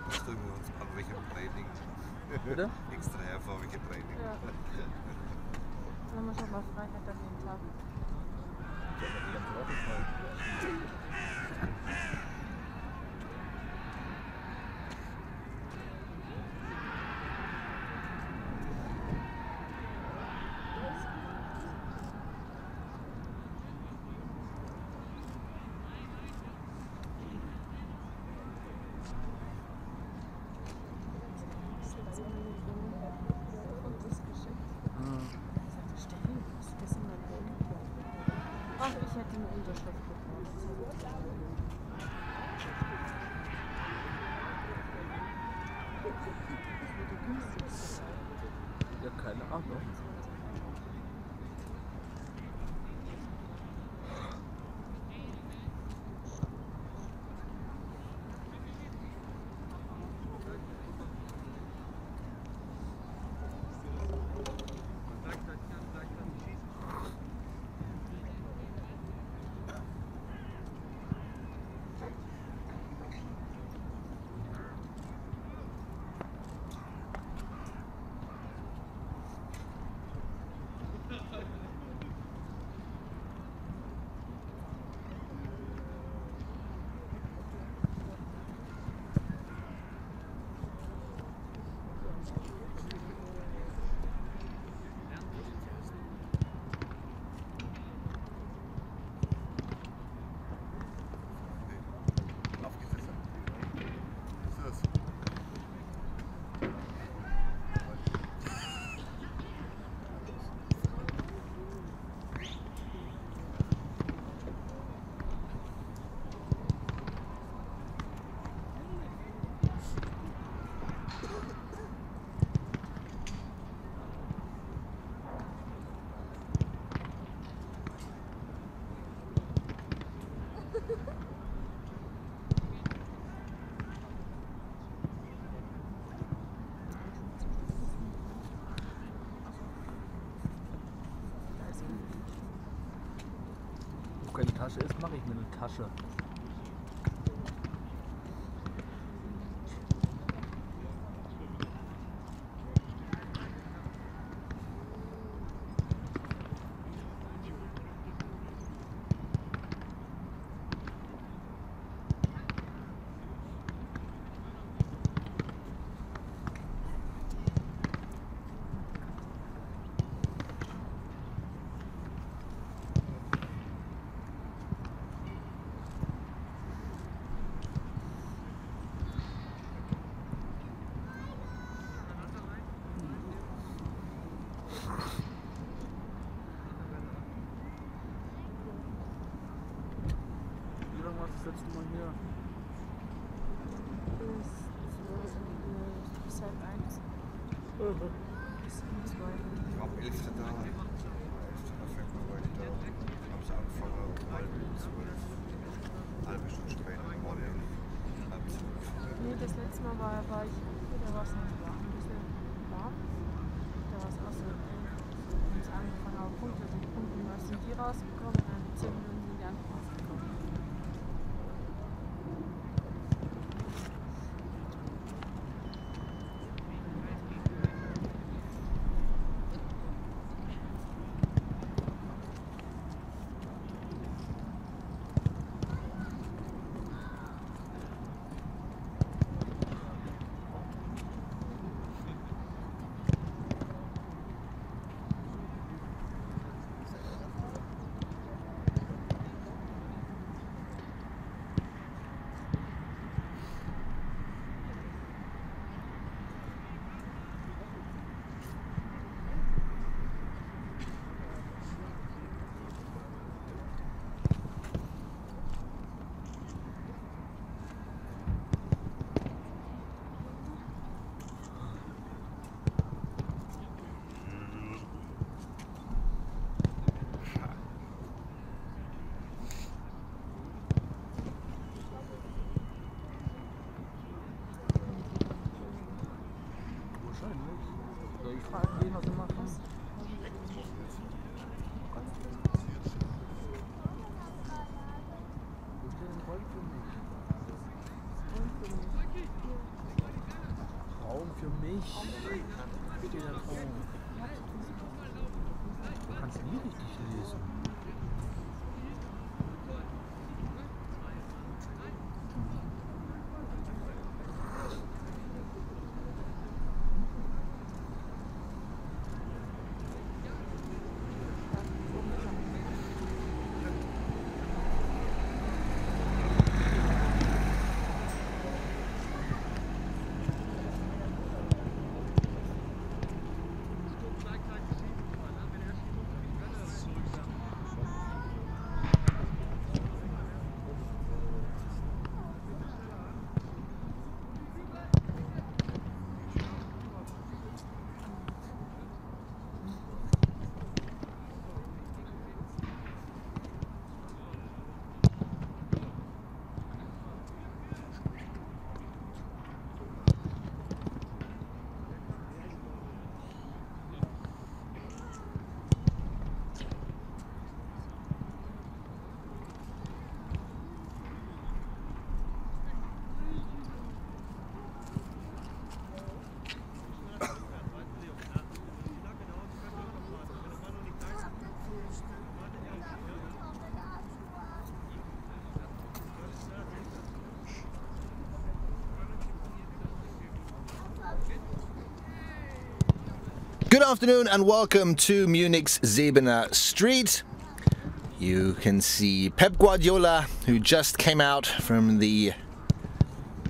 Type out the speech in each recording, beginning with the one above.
Stimmen wir uns an welchem Training? Bitte? Extra hervorragige Training. Ja. Dann muss ich mal Freitag dann jeden Tag. Ja, die ganze Woche frei. Ach, ich hätte eine Unterschrift bekommen. Ja, keine Ahnung. ich mir eine Tasche. Das letzte Mal hier. Bis halb 1. Bis 2. Am 11. da. 11. November war ich da. Haben sie angefangen um halb 12. Halbe Stunde später morgen. Halb 12. Nee, das letzte Mal war ich hier, da war es noch ein bisschen warm. Da war es auch so, wenn es angefangen hat, Punkte sind die rausgekommen und dann 10 Minuten sind die anderen rausgekommen. Soll ich fragen gehen, was sie machen? Raum für mich. Wo steht denn Raum? Du kannst nie richtig lesen. Good afternoon and welcome to Munich's Zebener Street. You can see Pep Guardiola, who just came out from the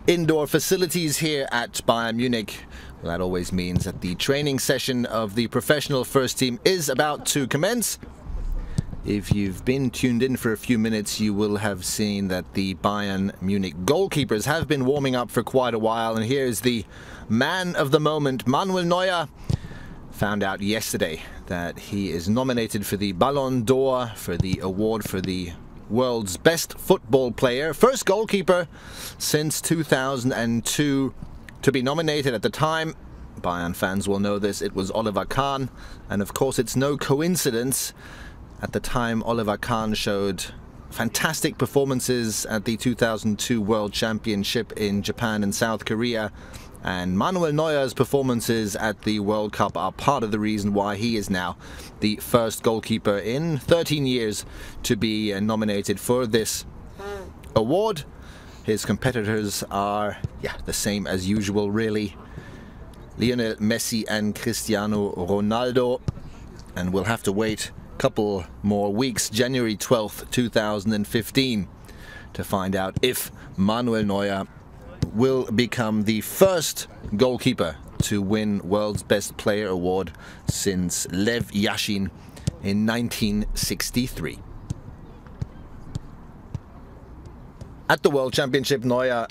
indoor facilities here at Bayern Munich. Well, that always means that the training session of the professional first team is about to commence. If you've been tuned in for a few minutes, you will have seen that the Bayern Munich goalkeepers have been warming up for quite a while. And here's the man of the moment, Manuel Neuer. Found out yesterday that he is nominated for the Ballon d'Or, for the award for the world's best football player. First goalkeeper since 2002 to be nominated. At the time, Bayern fans will know this, it was Oliver Kahn. And of course it's no coincidence. At the time, Oliver Kahn showed fantastic performances at the 2002 World Championship in Japan and South Korea. And Manuel Neuer's performances at the World Cup are part of the reason why he is now the first goalkeeper in 13 years to be nominated for this award. His competitors are, the same as usual, really. Lionel Messi and Cristiano Ronaldo. And we'll have to wait a couple more weeks, January 12th, 2015, to find out if Manuel Neuer will become the first goalkeeper to win World's Best Player award since Lev Yashin in 1963. At the World Championship, Neuer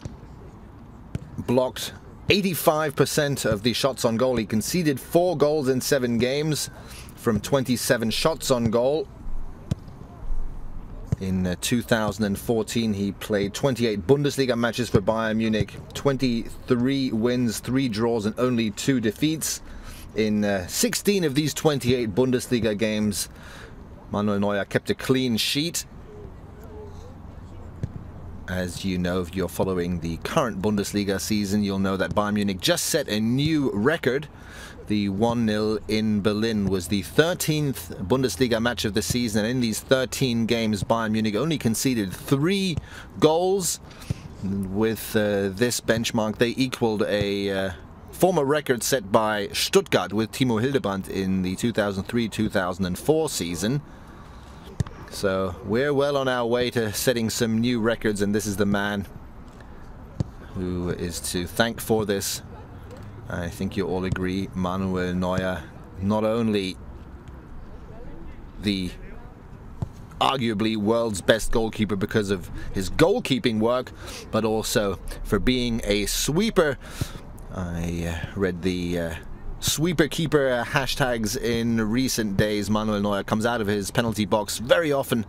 blocked 85% of the shots on goal. He conceded 4 goals in 7 games from 27 shots on goal. In 2014, he played 28 Bundesliga matches for Bayern Munich, 23 wins, 3 draws and only 2 defeats. In 16 of these 28 Bundesliga games, Manuel Neuer kept a clean sheet. As you know, if you're following the current Bundesliga season, you'll know that Bayern Munich just set a new record. The 1-0 in Berlin was the 13th Bundesliga match of the season, and in these 13 games, Bayern Munich only conceded 3 goals. With this benchmark, they equaled a former record set by Stuttgart with Timo Hildebrand in the 2003-2004 season. So we're well on our way to setting some new records, and this is the man who is to thank for this. I think you all agree, Manuel Neuer, not only the arguably world's best goalkeeper because of his goalkeeping work, but also for being a sweeper. I read the sweeper keeper hashtags in recent days. Manuel Neuer comes out of his penalty box very often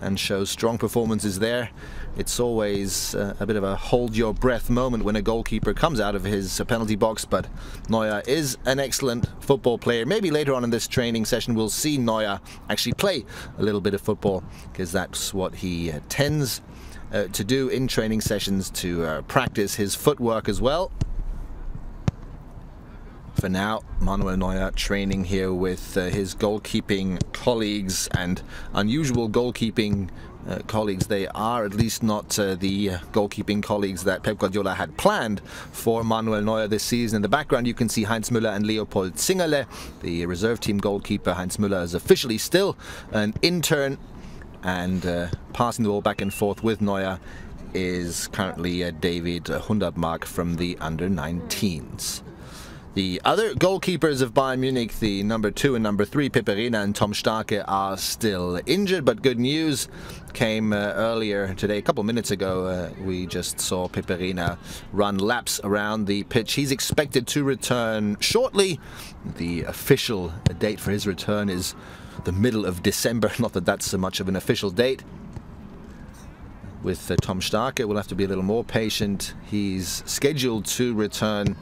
and shows strong performances there. It's always a bit of a hold your breath moment when a goalkeeper comes out of his penalty box, but Neuer is an excellent football player. Maybe later on in this training session we'll see Neuer actually play a little bit of football, because that's what he tends to do in training sessions, to practice his footwork as well. For now, Manuel Neuer training here with his goalkeeping colleagues, and unusual goalkeeping colleagues. They are at least not the goalkeeping colleagues that Pep Guardiola had planned for Manuel Neuer this season. In the background you can see Heinz Müller and Leopold Zingerle. The reserve team goalkeeper Heinz Müller is officially still an intern, and passing the ball back and forth with Neuer is currently David Hundertmark from the under-19s. The other goalkeepers of Bayern Munich, the number 2 and number 3, Peperina and Tom Starke, are still injured, but good news came earlier today. A couple minutes ago, we just saw Peperina run laps around the pitch. He's expected to return shortly. The official date for his return is the middle of December. Not that that's so much of an official date. With Tom Starke, we'll have to be a little more patient. He's scheduled to return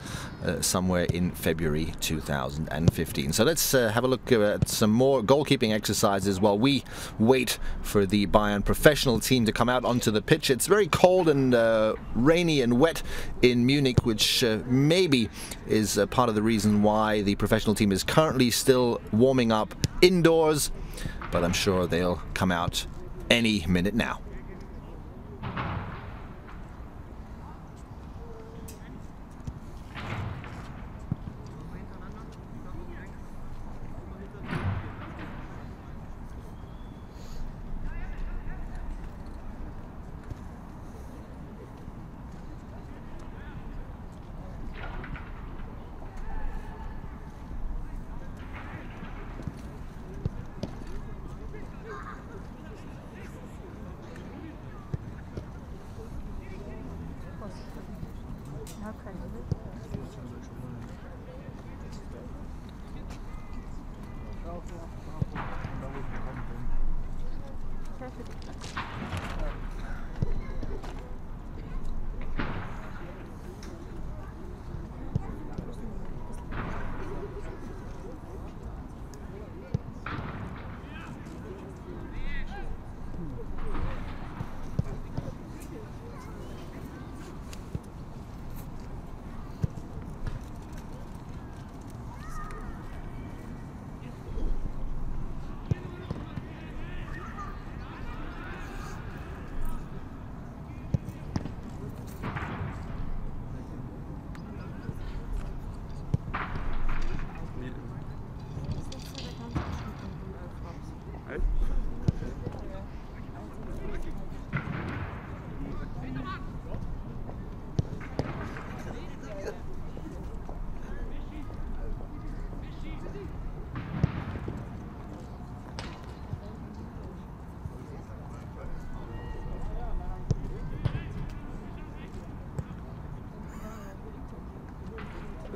somewhere in February 2015. So let's have a look at some more goalkeeping exercises while we wait for the Bayern professional team to come out onto the pitch. It's very cold and rainy and wet in Munich, which maybe is part of the reason why the professional team is currently still warming up indoors, but I'm sure they'll come out any minute now.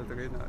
der Trainer. Ja.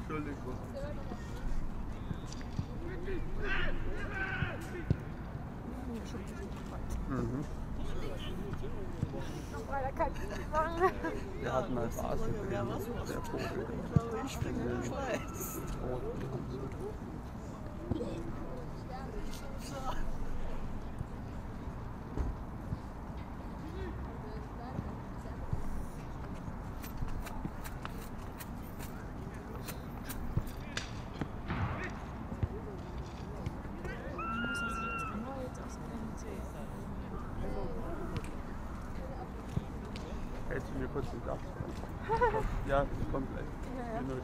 Entschuldigung. Mhm. Wir hatten als Basel der Vogel. Ich bin in der Schweiz. Hältst du mir kurz den Platz? Ja, ich komme gleich. Ja, ja. Minute.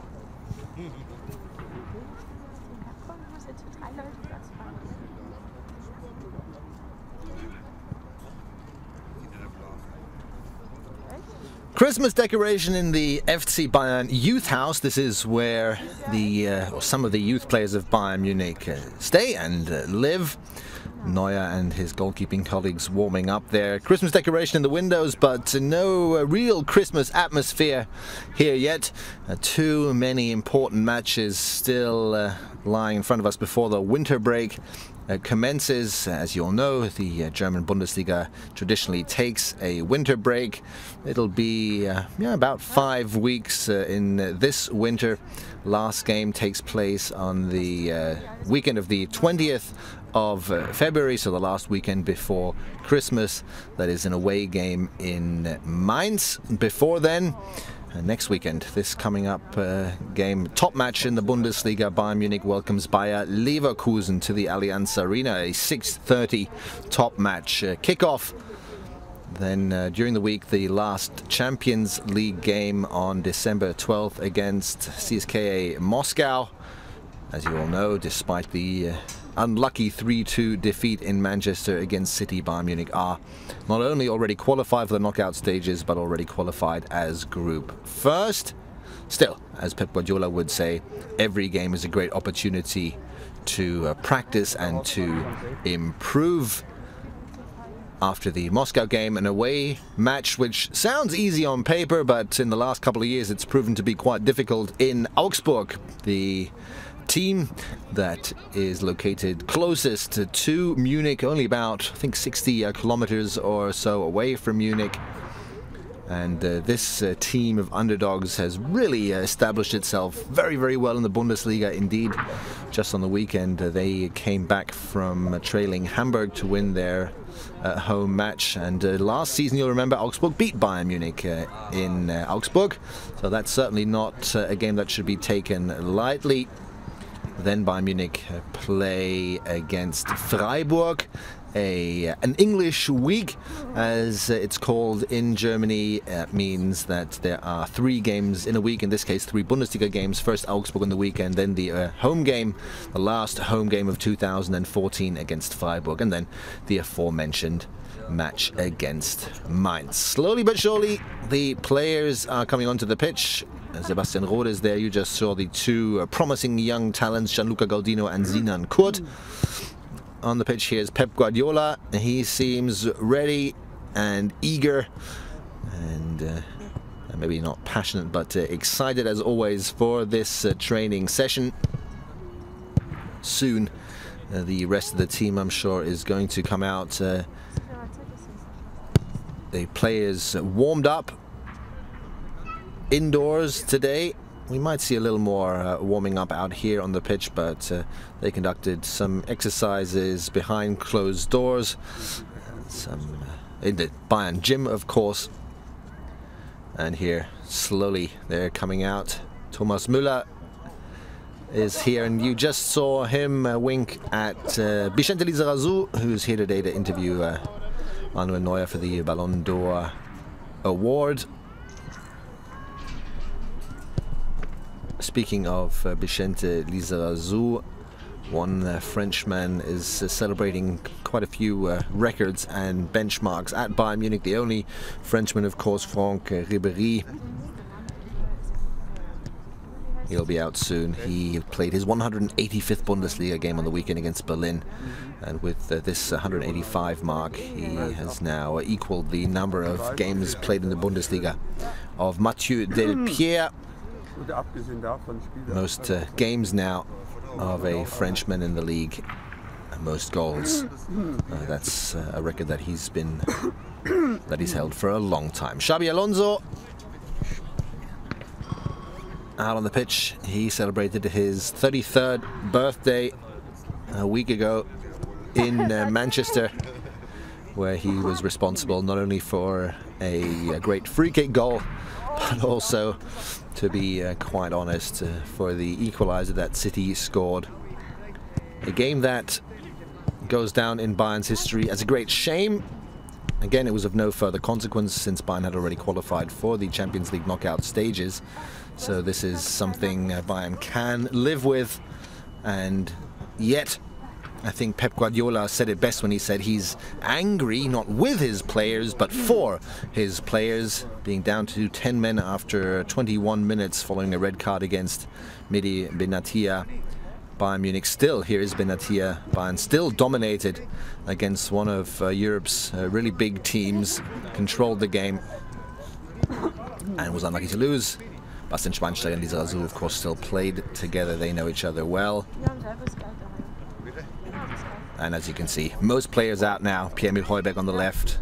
Komm, du musst jetzt für 3 Leute Platz fahren. Christmas decoration in the FC Bayern Youth House. This is where or some of the youth players of Bayern Munich stay and live. Neuer and his goalkeeping colleagues warming up there. Christmas decoration in the windows, but no real Christmas atmosphere here yet. Too many important matches still lying in front of us before the winter break commences. As you all know, the German Bundesliga traditionally takes a winter break. It'll be about 5 weeks in this winter. Last game takes place on the weekend of the 20th of February, so the last weekend before Christmas. That is an away game in Mainz. Before then, next weekend, this coming up game, top match in the Bundesliga, Bayern Munich welcomes Bayer Leverkusen to the Allianz Arena, a 6:30 top match kickoff. Then during the week, the last Champions League game on December 12th against CSKA Moscow. As you all know, despite the unlucky 3-2 defeat in Manchester against City, Bayern Munich are not only already qualified for the knockout stages, but already qualified as group first. Still, as Pep Guardiola would say, every game is a great opportunity to practice and to improve. After the Moscow game, an away match which sounds easy on paper, but in the last couple of years it's proven to be quite difficult in Augsburg, the team that is located closest to Munich, only about, I think, 60 kilometers or so away from Munich. And this team of underdogs has really established itself very, very well in the Bundesliga indeed. Just on the weekend, they came back from trailing Hamburg to win their home match. And last season, you'll remember, Augsburg beat Bayern Munich in Augsburg. So that's certainly not a game that should be taken lightly. Then Bayern Munich play against Freiburg, an English week, as it's called in Germany. Means that there are 3 games in a week, in this case 3 Bundesliga games. First Augsburg on the weekend, then the home game, the last home game of 2014 against Freiburg, and then the aforementioned match against Mainz. Slowly but surely, the players are coming onto the pitch. Sebastian Rode is there. You just saw the 2 promising young talents, Gianluca Gaudino and Sinan Kurt. On the pitch here is Pep Guardiola. He seems ready and eager and maybe not passionate, but excited as always for this training session. Soon the rest of the team, I'm sure, is going to come out. The players warmed up indoors today. We might see a little more warming up out here on the pitch, but they conducted some exercises behind closed doors, some in the Bayern gym, of course. And here, slowly, they're coming out. Thomas Müller is here, and you just saw him wink at Bicente Lizarazu, who's here today to interview Manuel Neuer for the Ballon d'Or award. Speaking of Bicente Lizarazu, one Frenchman is celebrating quite a few records and benchmarks at Bayern Munich. The only Frenchman, of course, Franck Ribéry. He'll be out soon. He played his 185th Bundesliga game on the weekend against Berlin. And with this 185 mark, he has now equaled the number of games played in the Bundesliga of Mathieu Delpierre. Most games now of a Frenchman in the league, most goals. That's a record that he's held for a long time. Xabi Alonso out on the pitch. He celebrated his 33rd birthday a week ago in Manchester, where he was responsible not only for a great free kick goal, but also, to be quite honest, for the equalizer that City scored. A game that goes down in Bayern's history as a great shame. Again, it was of no further consequence since Bayern had already qualified for the Champions League knockout stages. So this is something Bayern can live with, and yet I think Pep Guardiola said it best when he said he's angry, not with his players, but for his players, being down to 10 men after 21 minutes following a red card against Mehdi Benatia. Bayern Munich still, here is Benatia, Bayern still dominated against one of Europe's really big teams, controlled the game and was unlucky to lose. Bastian Schweinsteiger and Lisa Razou, of course, still played together. They know each other well. And as you can see, most players out now. Pierre-Emil Heuberg on the left,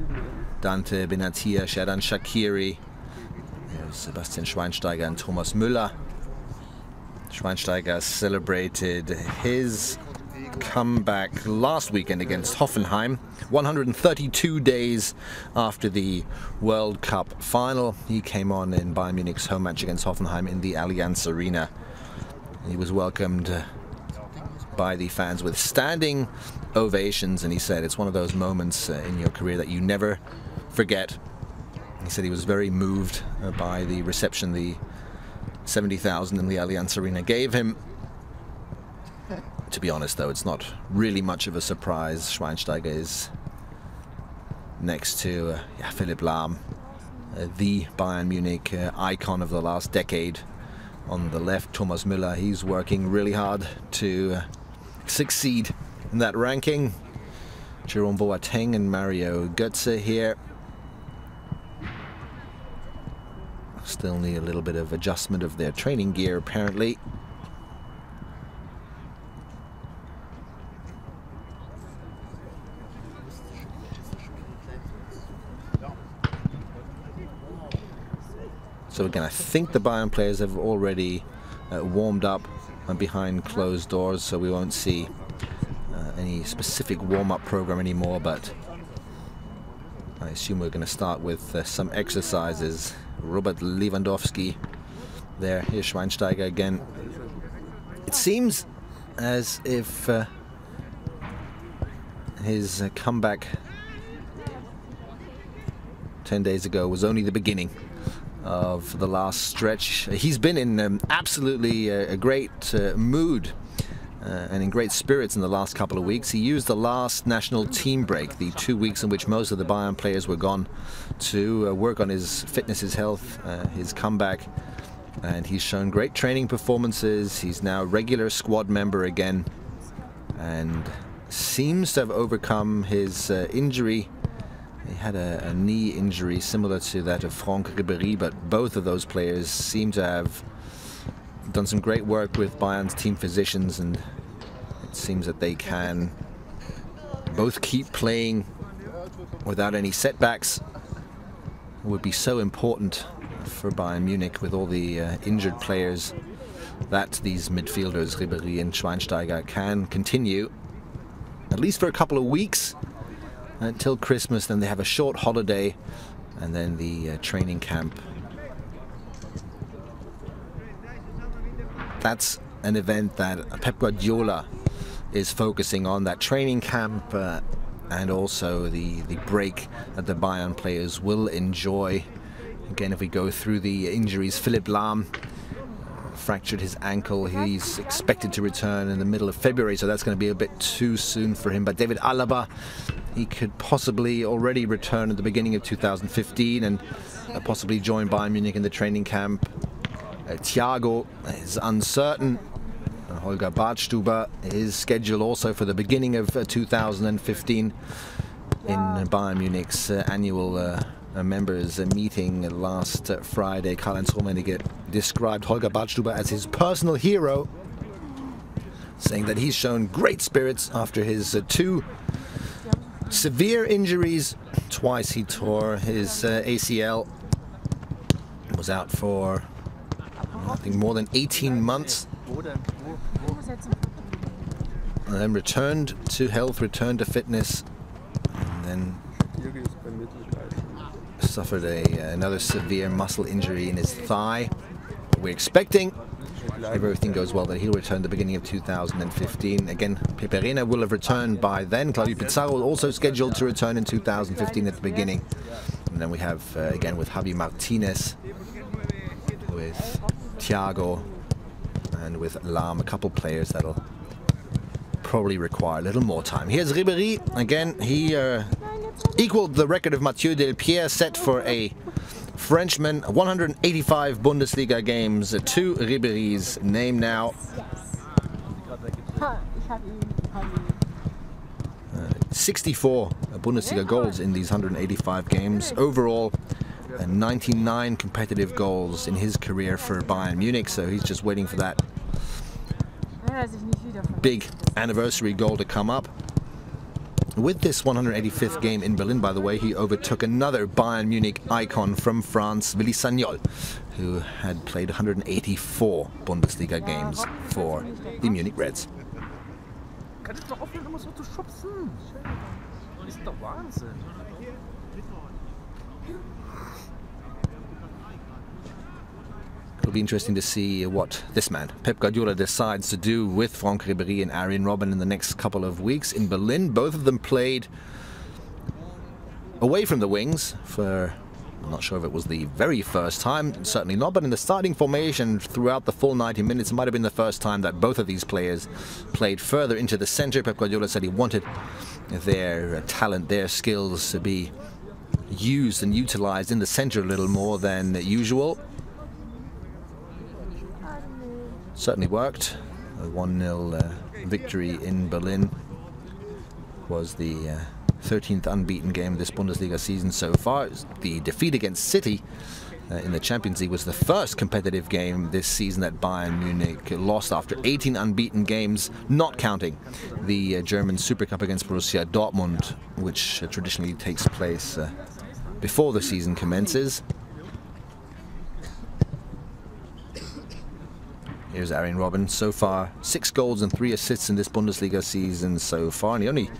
Dante Benatia, Xherdan Shaqiri, Sebastian Schweinsteiger and Thomas Müller. Schweinsteiger celebrated his comeback last weekend against Hoffenheim, 132 days after the World Cup final. He came on in Bayern Munich's home match against Hoffenheim in the Allianz Arena. He was welcomed by the fans with standing ovations, and he said it's one of those moments in your career that you never forget. He said he was very moved by the reception the 70,000 in the Allianz Arena gave him. To be honest, though, it's not really much of a surprise. Schweinsteiger is next to Philipp Lahm, the Bayern Munich icon of the last decade. On the left, Thomas Müller, he's working really hard to succeed in that ranking. Jerome Boateng and Mario Götze here. Still need a little bit of adjustment of their training gear, apparently. So again, I think the Bayern players have already warmed up behind closed doors, so we won't see any specific warm-up program anymore, but I assume we're going to start with some exercises. Robert Lewandowski there, here's Schweinsteiger again. It seems as if his comeback 10 days ago was only the beginning of the last stretch. He's been in absolutely a great mood and in great spirits in the last couple of weeks. He used the last national team break, the 2 weeks in which most of the Bayern players were gone, to work on his fitness, his health, his comeback, and he's shown great training performances. He's now a regular squad member again and seems to have overcome his injury. He had a knee injury similar to that of Franck Ribéry, but both of those players seem to have done some great work with Bayern's team physicians, and it seems that they can both keep playing without any setbacks. It would be so important for Bayern Munich with all the injured players that these midfielders, Ribéry and Schweinsteiger, can continue at least for a couple of weeks until Christmas. Then they have a short holiday and then the training camp. That's an event that Pep Guardiola is focusing on, that training camp and also the break that the Bayern players will enjoy. Again, if we go through the injuries, Philipp Lahm fractured his ankle. He's expected to return in the middle of February, so that's going to be a bit too soon for him. But David Alaba, he could possibly already return at the beginning of 2015 and possibly join Bayern Munich in the training camp. Thiago is uncertain. Holger Badstuber is scheduled also for the beginning of 2015 in Bayern Munich's annual members meeting last Friday. Karl-Heinz Rummenigge described Holger Badstuber as his personal hero, saying that he's shown great spirits after his two severe injuries. Twice he tore his ACL, was out for I think more than 18 months, and then returned to health, returned to fitness, and then suffered another severe muscle injury in his thigh. We're expecting, if everything goes well, that he'll return at the beginning of 2015. Again, Pepe Reina will have returned by then. Claudio Pizarro also scheduled to return in 2015 at the beginning. And then we have, again, with Javi Martinez, with Thiago, and with Lahm, a couple players that'll probably require a little more time. Here's Ribéry again. He equaled the record of Mathieu Delpierre set for a Frenchman. 185 Bundesliga games to Ribéry's name now. 64 Bundesliga goals in these 185 games. Overall, 99 competitive goals in his career for Bayern Munich, so he's just waiting for that big anniversary goal to come up. With this 185th game in Berlin, by the way, he overtook another Bayern Munich icon from France, Willy Sagnol, who had played 184 Bundesliga games for the Munich Reds. Kannst du doch aufhören, immer so zu schubsen? Das ist doch Wahnsinn. It'll be interesting to see what this man, Pep Guardiola, decides to do with Franck Ribéry and Arjen Robben in the next couple of weeks in Berlin. Both of them played away from the wings for, I'm not sure if it was the very first time, certainly not, but in the starting formation throughout the full 90 minutes, it might have been the first time that both of these players played further into the center. Pep Guardiola said he wanted their talent, their skills to be used and utilized in the center a little more than usual. Certainly worked. A 1-0 victory in Berlin was the 13th unbeaten game of this Bundesliga season so far. The defeat against City in the Champions League was the first competitive game this season that Bayern Munich lost after 18 unbeaten games, not counting the German Super Cup against Borussia Dortmund, which traditionally takes place before the season commences. Here's Arjen Robben. So far, 6 goals and 3 assists in this Bundesliga season so far, and he only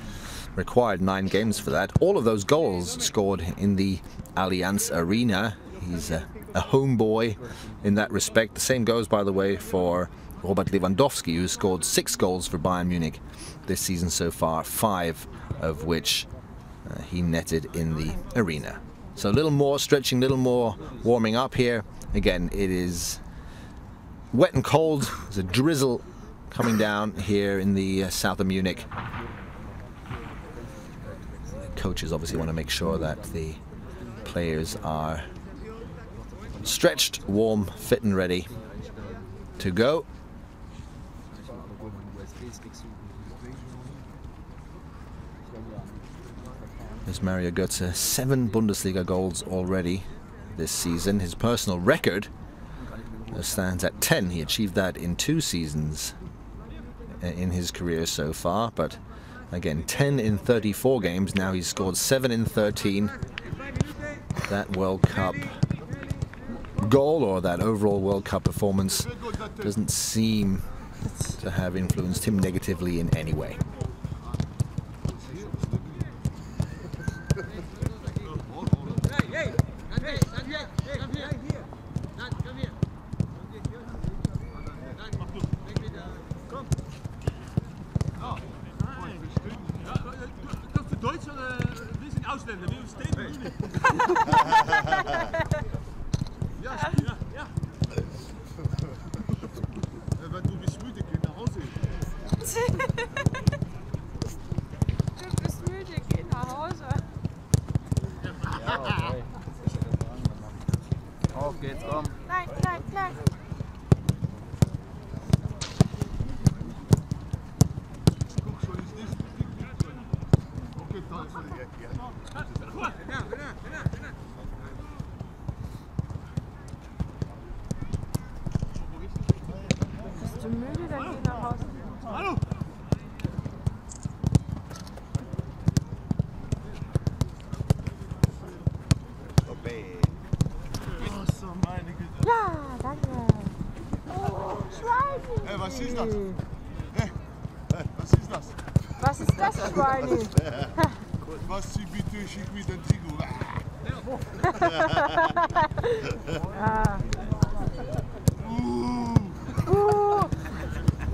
required 9 games for that. All of those goals scored in the Allianz Arena. He's a homeboy in that respect. The same goes, by the way, for Robert Lewandowski, who scored 6 goals for Bayern Munich this season so far, 5 of which he netted in the arena. So a little more stretching, a little more warming up here. Again, it is wet and cold. There's a drizzle coming down here in the south of Munich. The coaches obviously want to make sure that the players are stretched, warm, fit and ready to go. There's Mario Götze, 7 Bundesliga goals already this season. His personal record stands at 10. He achieved that in 2 seasons in his career so far, but again, 10 in 34 games. Now he's scored 7 in 13. That World Cup goal, or that overall World Cup performance, doesn't seem to have influenced him negatively in any way. Was ist das? Was ist das? Was ist das, Schweini? Was Sie bitte, schick mir den Tigo.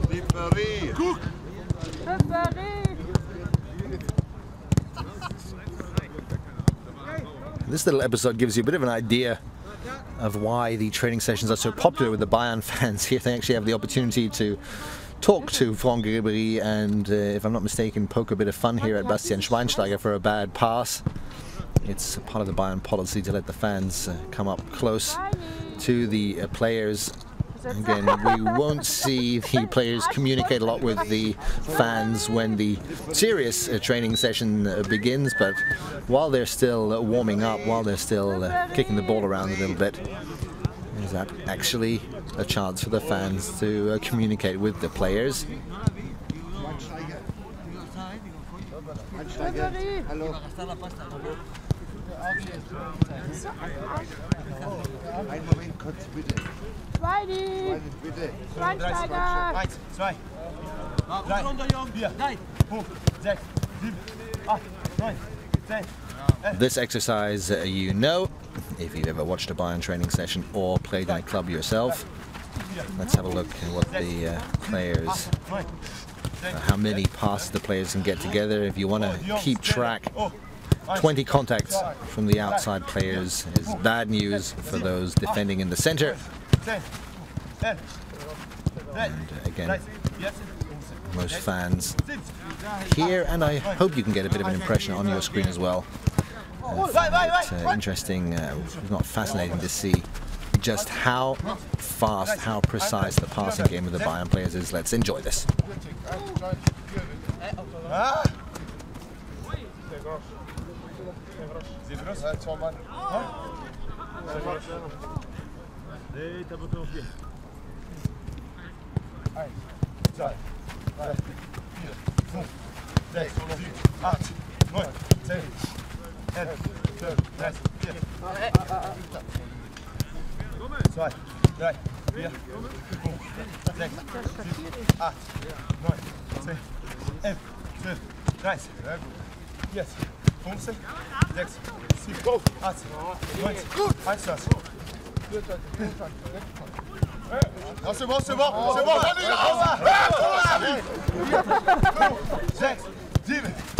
Ribéry. Guck! Ribéry! This little episode gives you a bit of an idea of why the training sessions are so popular with the Bayern fans here. They actually have the opportunity to talk to Franck Ribéry and, if I'm not mistaken, poke a bit of fun here at Bastian Schweinsteiger for a bad pass. It's part of the Bayern policy to let the fans come up close to the players. Again, we won't see the players communicate a lot with the fans when the serious training session begins, but while they're still warming up, while they're still kicking the ball around a little bit, is that actually a chance for the fans to communicate with the players. Einen Moment kurz, bitte. Schweini! Bitte. Schweinsteiger! 1, 2, 3, 4, 5, 6, 7, 8, 9, 10. This exercise you know, if you've ever watched a Bayern training session or played in a club yourself. Let's have a look at what the players, how many passes the players can get together. If you want to keep track, 20 contacts from the outside players is bad news for those defending in the center. And again, most fans here, and I hope you can get a bit of an impression on your screen as well. It's interesting, not fascinating to see just how fast, how precise the passing game of the Bayern players is. Let's enjoy this. C'est bon, c'est bon, c'est bon, 6, 7, 8, 9,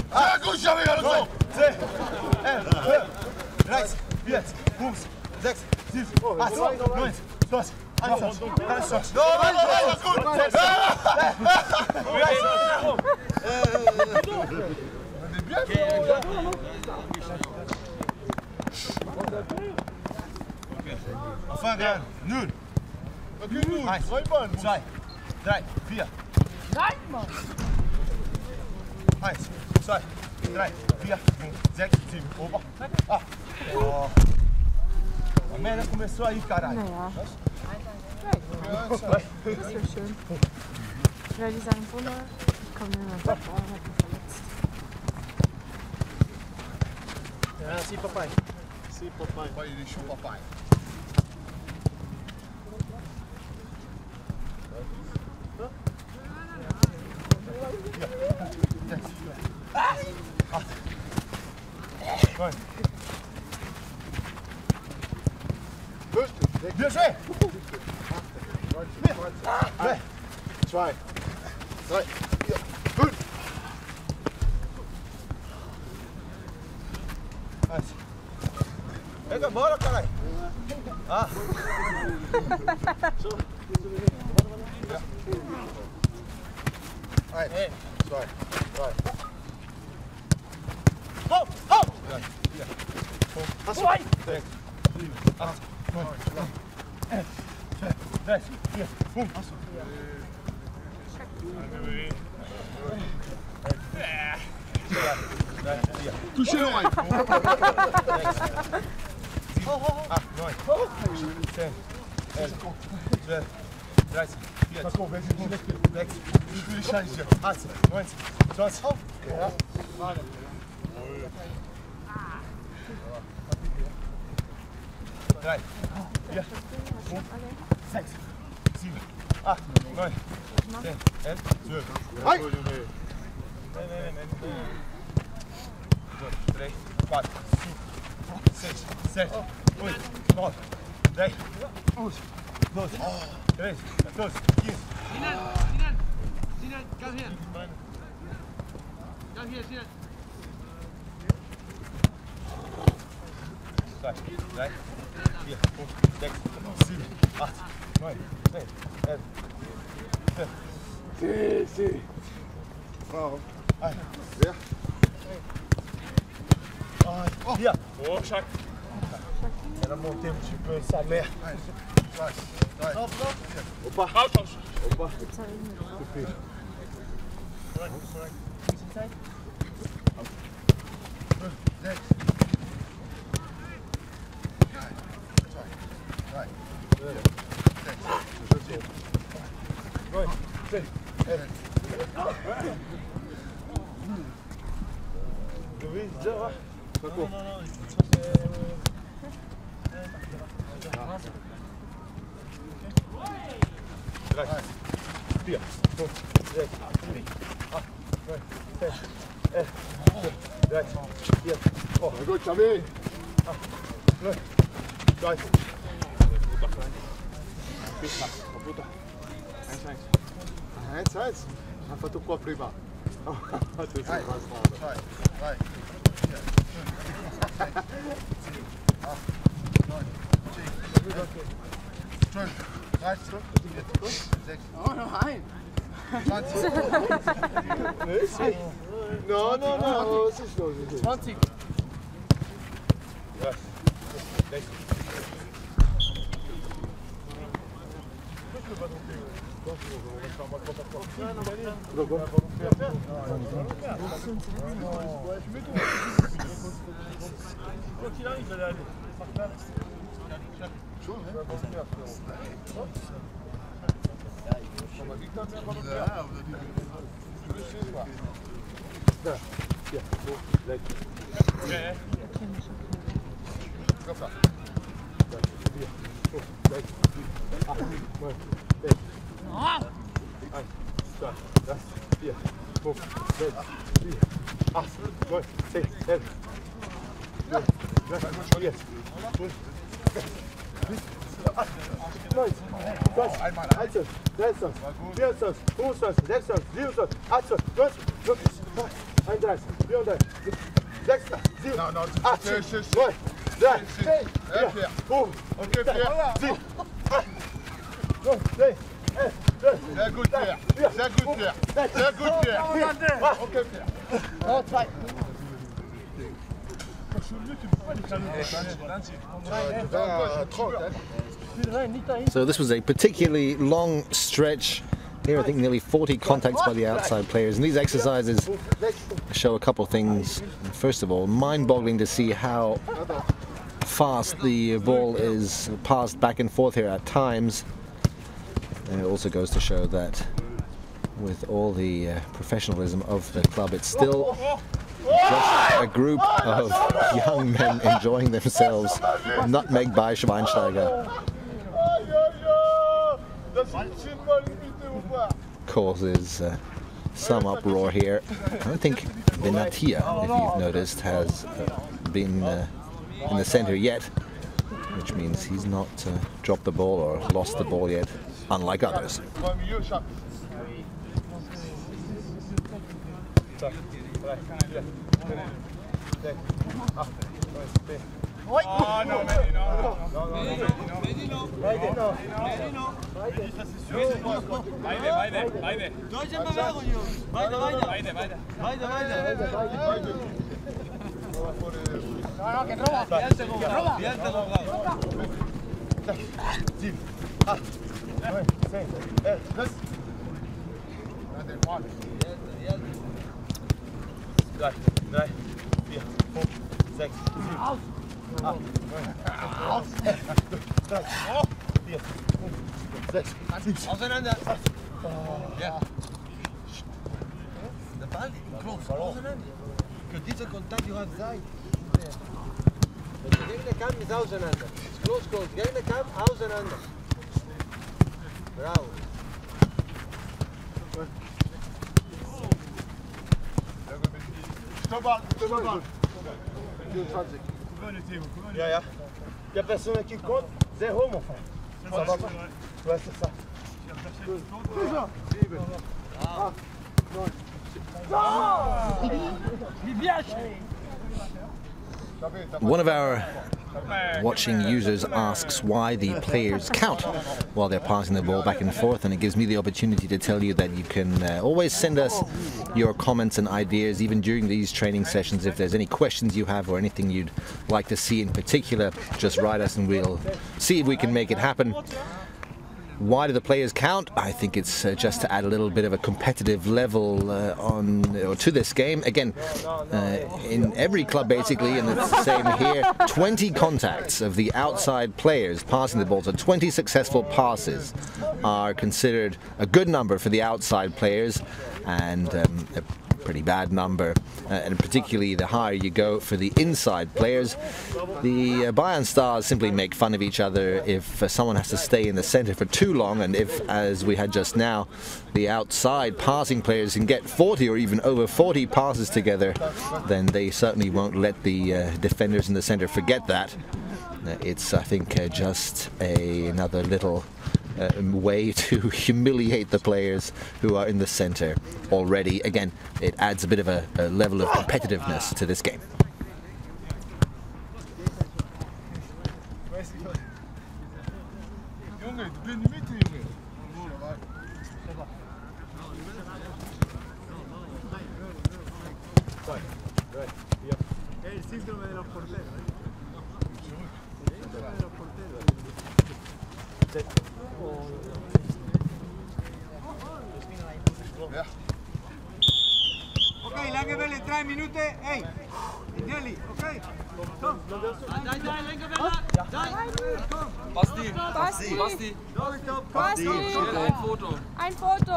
10, enfin, rein, 0. 1, 2, 3, 4, 5, 1, 2, 3, 4, 5, 6, 7, 8. Oh. A merda começou aí, caralho. Naja. Das wäre schön. Ja, die sagen Wunder, ich komme nicht mehr weg, aber ich bin verletzt. Ja, sim, papai. Sim, papai. Pai, deixou o papai. Bien joué! 1, 2, 3, 4, 5. Pega a bola, caralho! Ah! 1, 2, 3. Ho! Ho! 4, 5, 6, 7, 8, 9, 10, 10, 4, 5. Touchez l'oreille. 8, 9, 10, 11, 12, 13, 14, 15, 16, 17, 18, 19, 20. Drei, 4, 5, 6, 7, 8, 9, 10, 11, 12. Hey! Nee. 3, 4, 5, 6, 7, 8, 9, 10, 11, 12, 13, 14, 15. Sinan, come here. Come here, Sinan. 2, 3, 4, 5, 6, 7, 8, 9, 10, 11, 12, Si. Bravo. Allez, viens. Viens. Oh, chaque. Elle a monté un petit peu sa mère. Opa. Opa. Goed, Xavi. Eins. Einfach tu qua prima. Oh, noch ein. No, es ist los. 20. Sehr gut, Pierre. Sehr gut, Pierre. Sehr gut, Pierre. Okay, Pierre. Oh, 2. So this was a particularly long stretch. Here I think nearly 40 contacts by the outside players, and these exercises show a couple things. First of all, mind-boggling to see how fast the ball is passed back and forth here at times. And it also goes to show that with all the professionalism of the club, it's still just a group of young men enjoying themselves, nutmegged by Schweinsteiger. Causes some uproar here. I don't think Benatia, if you've noticed, has been in the center yet, which means he's not dropped the ball or lost the ball yet, unlike others. Auseinander. Ja. Der Ball klopt auseinander. Dieser Kontakt, you have side. The Gegner kam is auseinander. It's close. Gegner kam auseinander. Bravo. Stopp. 24. Ja. Il y a personne qui compte. 0, mon frère. Ça va pas? Ouais, c'est ça. 7, 8, 9. One of our watching users asks why the players count while they're passing the ball back and forth, and it gives me the opportunity to tell you that you can always send us your comments and ideas even during these training sessions. If there's any questions you have or anything you'd like to see in particular, just write us and we'll see if we can make it happen. Why do the players count? I think it's just to add a little bit of a competitive level to this game. Again, in every club basically, and it's the same here, 20 contacts of the outside players passing the ball, so 20 successful passes are considered a good number for the outside players, and a pretty bad number, and particularly the higher you go for the inside players. The Bayern stars simply make fun of each other if someone has to stay in the center for too long, and if, as we had just now, the outside passing players can get 40 or even over 40 passes together, then they certainly won't let the defenders in the center forget that. It's, I think, just another little way to humiliate the players who are in the center already. Again, it adds a bit of a level of competitiveness to this game. Okay, lange Welle, 3 Minuten. Hey, Nelly, okay? Komm. Nein, lange Welle. Komm. Basti. Ein Foto. Ein Foto.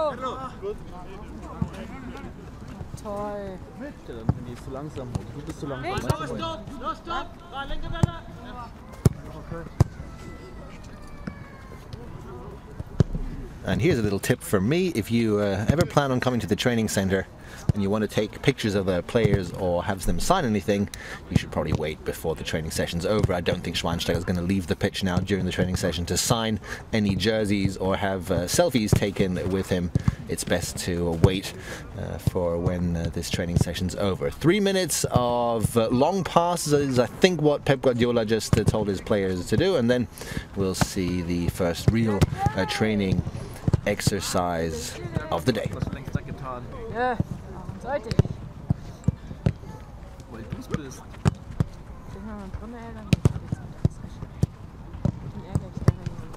Toll. Die ist zu langsam. Du bist zu langsam. Stopp. Lange Welle. And here's a little tip from me: if you ever plan on coming to the training center and you want to take pictures of the players or have them sign anything, you should probably wait before the training session's over. I don't think Schweinsteiger is going to leave the pitch now during the training session to sign any jerseys or have selfies taken with him. It's best to wait for when this training session's over. 3 minutes of long passes is, I think, what Pep Guardiola just told his players to do, and then we'll see the first real training exercise of the day. Ja, warum sollte ich? Weil du es bist. Ich will mal drin ärgern. Den ärgere ich gerne nicht.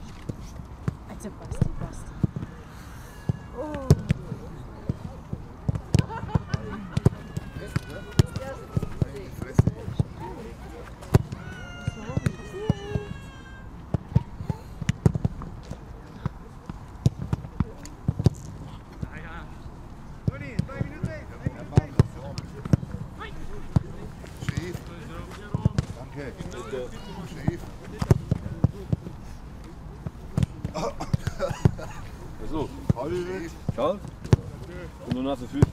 Also Basti. Oh. So, schau. Und nur nasse Füße.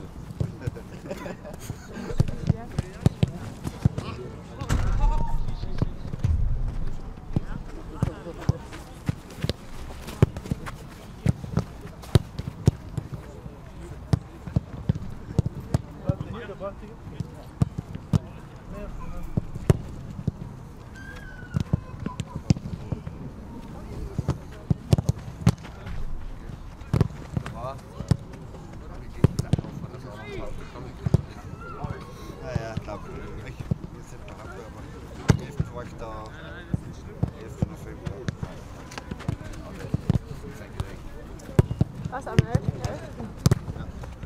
Was, am 11.11.?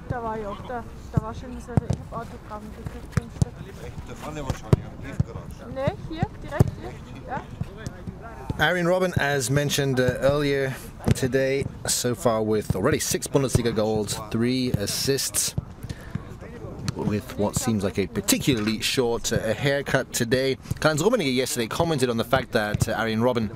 Da war ich auch da. Da war schönes Wetter. Ich habe Autogramme gekriegt, 5 Stück. Da vorne wahrscheinlich, am Tiefgarage. Ne, hier, direkt hier. Ja. Arjen Robben, as mentioned earlier today, so far with already 6 Bundesliga goals, 3 assists, with what seems like a particularly short haircut today. Karl-Heinz Rummenigge yesterday commented on the fact that Arjen Robben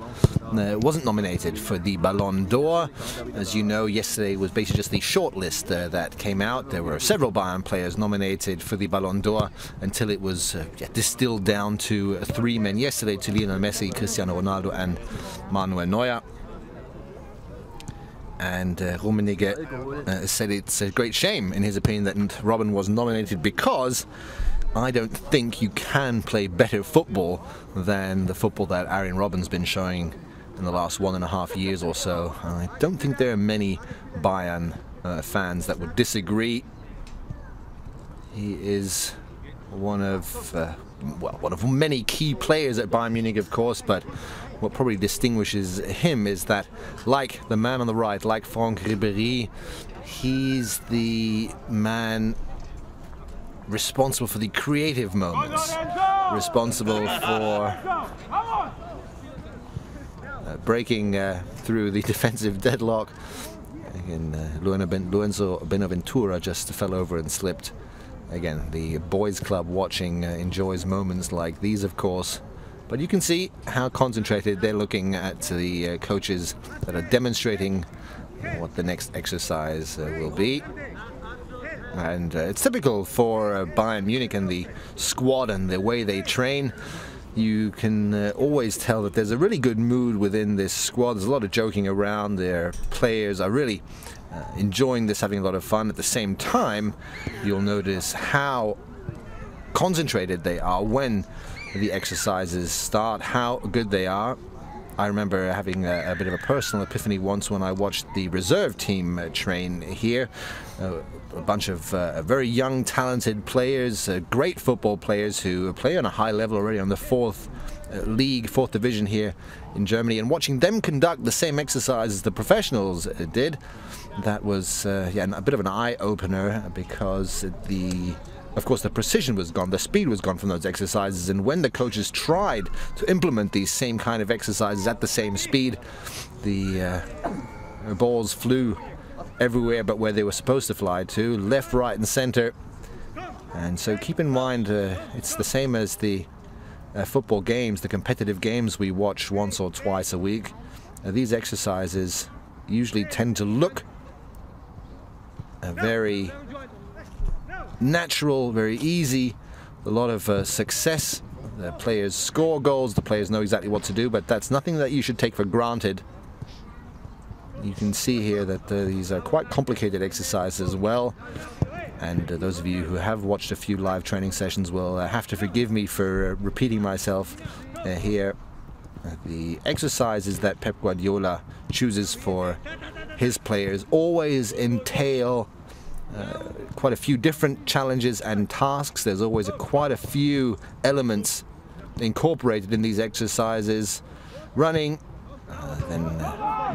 wasn't nominated for the Ballon d'Or. As you know, yesterday was basically just the short list that came out. There were several Bayern players nominated for the Ballon d'Or until it was distilled down to 3 men yesterday, to Lionel Messi, Cristiano Ronaldo and Manuel Neuer. And Rummenigge said it's a great shame, in his opinion, that Robben was nominated because I don't think you can play better football than the football that Arjen Robben's been showing in the last 1.5 years or so. I don't think there are many Bayern fans that would disagree. He is one of many key players at Bayern Munich, of course, but what probably distinguishes him is that, like the man on the right, like Franck Ribéry, he's the man responsible for the creative moments, responsible for breaking through the defensive deadlock. Again, Lorenzo Benaventura just fell over and slipped. Again, the boys club watching enjoys moments like these, of course, but you can see how concentrated they're looking at the coaches that are demonstrating what the next exercise will be. And it's typical for Bayern Munich and the squad and the way they train. You can always tell that there's a really good mood within this squad. There's a lot of joking around. Their players are really enjoying this, having a lot of fun. At the same time, you'll notice how concentrated they are when the exercises start, how good they are. I remember having a bit of a personal epiphany once when I watched the reserve team train here. A bunch of very young, talented players, great football players who play on a high level already on the fourth division here in Germany, and watching them conduct the same exercises the professionals did, that was yeah, a bit of an eye-opener, because of course the precision was gone, the speed was gone from those exercises, and when the coaches tried to implement these same kind of exercises at the same speed, the balls flew everywhere but where they were supposed to fly to, left, right and center. And so keep in mind, it's the same as the football games, the competitive games we watch once or twice a week. These exercises usually tend to look very natural, very easy, a lot of success. The players score goals, the players know exactly what to do, but that's nothing that you should take for granted. You can see here that these are quite complicated exercises as well, and those of you who have watched a few live training sessions will have to forgive me for repeating myself here. The exercises that Pep Guardiola chooses for his players always entail quite a few different challenges and tasks. There's always quite a few elements incorporated in these exercises. Running, then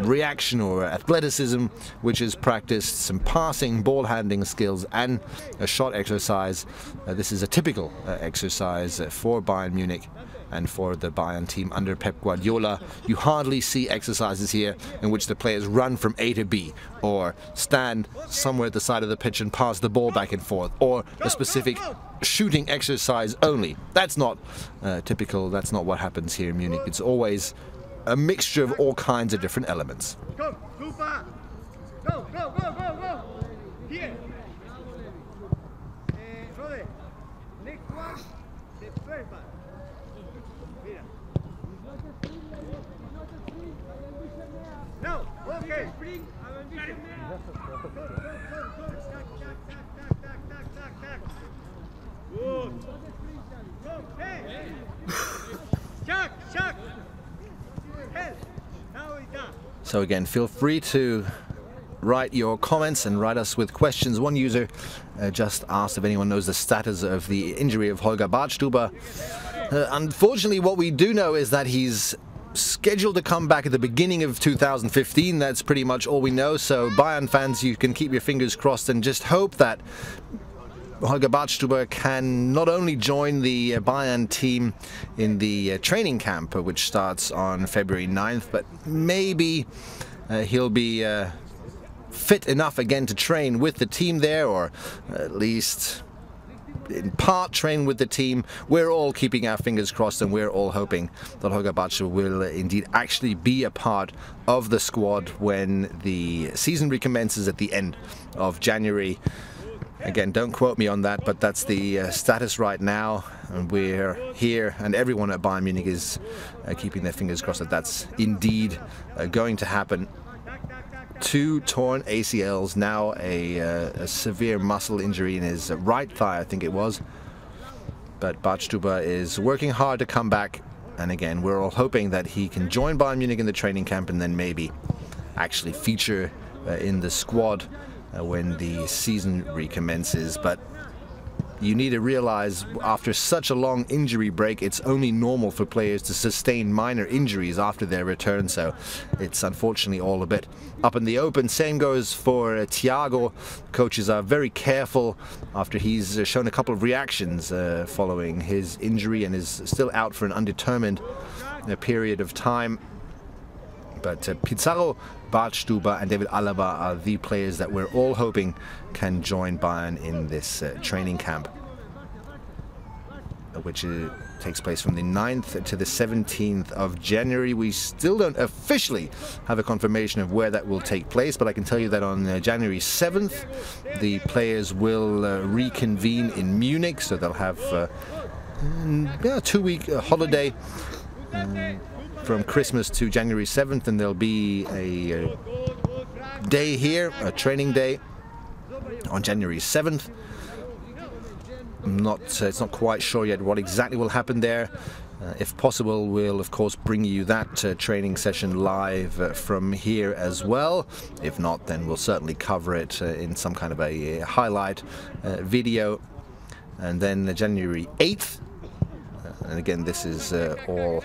reaction or athleticism, which is practiced, some passing, ball handling skills, and a shot exercise. This is a typical exercise for Bayern Munich and for the Bayern team under Pep Guardiola. You hardly see exercises here in which the players run from A to B, or stand somewhere at the side of the pitch and pass the ball back and forth, or a specific shooting exercise only. That's not typical, that's not what happens here in Munich. It's always a mixture of all kinds of different elements. Go, go, go, go, go, go. Here. Rode. Next one, the first one. Mira. No, okay. Spring. Good. Go, hey. Chuck, chuck. So again, feel free to write your comments and write us with questions. One user just asked if anyone knows the status of the injury of Holger Badstuber. Unfortunately, what we do know is that he's scheduled to come back at the beginning of 2015. That's pretty much all we know. So Bayern fans, you can keep your fingers crossed and just hope that Holger Badstuber can not only join the Bayern team in the training camp, which starts on February 9th, but maybe he'll be fit enough again to train with the team there, or at least in part train with the team. We're all keeping our fingers crossed, and we're all hoping that Holger Badstuber will indeed actually be a part of the squad when the season recommences at the end of January. Again, don't quote me on that, but that's the status right now, and we're here, and everyone at Bayern Munich is keeping their fingers crossed that that's indeed going to happen. 2 torn ACLs, now a severe muscle injury in his right thigh, I think it was. But Badstuber is working hard to come back. And again, we're all hoping that he can join Bayern Munich in the training camp and then maybe actually feature in the squad when the season recommences. But you need to realize after such a long injury break, it's only normal for players to sustain minor injuries after their return. So it's unfortunately all a bit up in the open. Same goes for Thiago. Coaches are very careful after he's shown a couple of reactions following his injury and is still out for an undetermined period of time. But Pizarro, Badstuber and David Alaba are the players that we're all hoping can join Bayern in this training camp, which takes place from the 9th to the 17th of January. We still don't officially have a confirmation of where that will take place, but I can tell you that on January 7th, the players will reconvene in Munich, so they'll have a 2-week holiday from Christmas to January 7th, and there'll be a day here, a training day on January 7th. It's not quite sure yet what exactly will happen there. If possible, we'll of course bring you that training session live from here as well. If not, then we'll certainly cover it in some kind of a highlight video. And then January 8th, and again this is all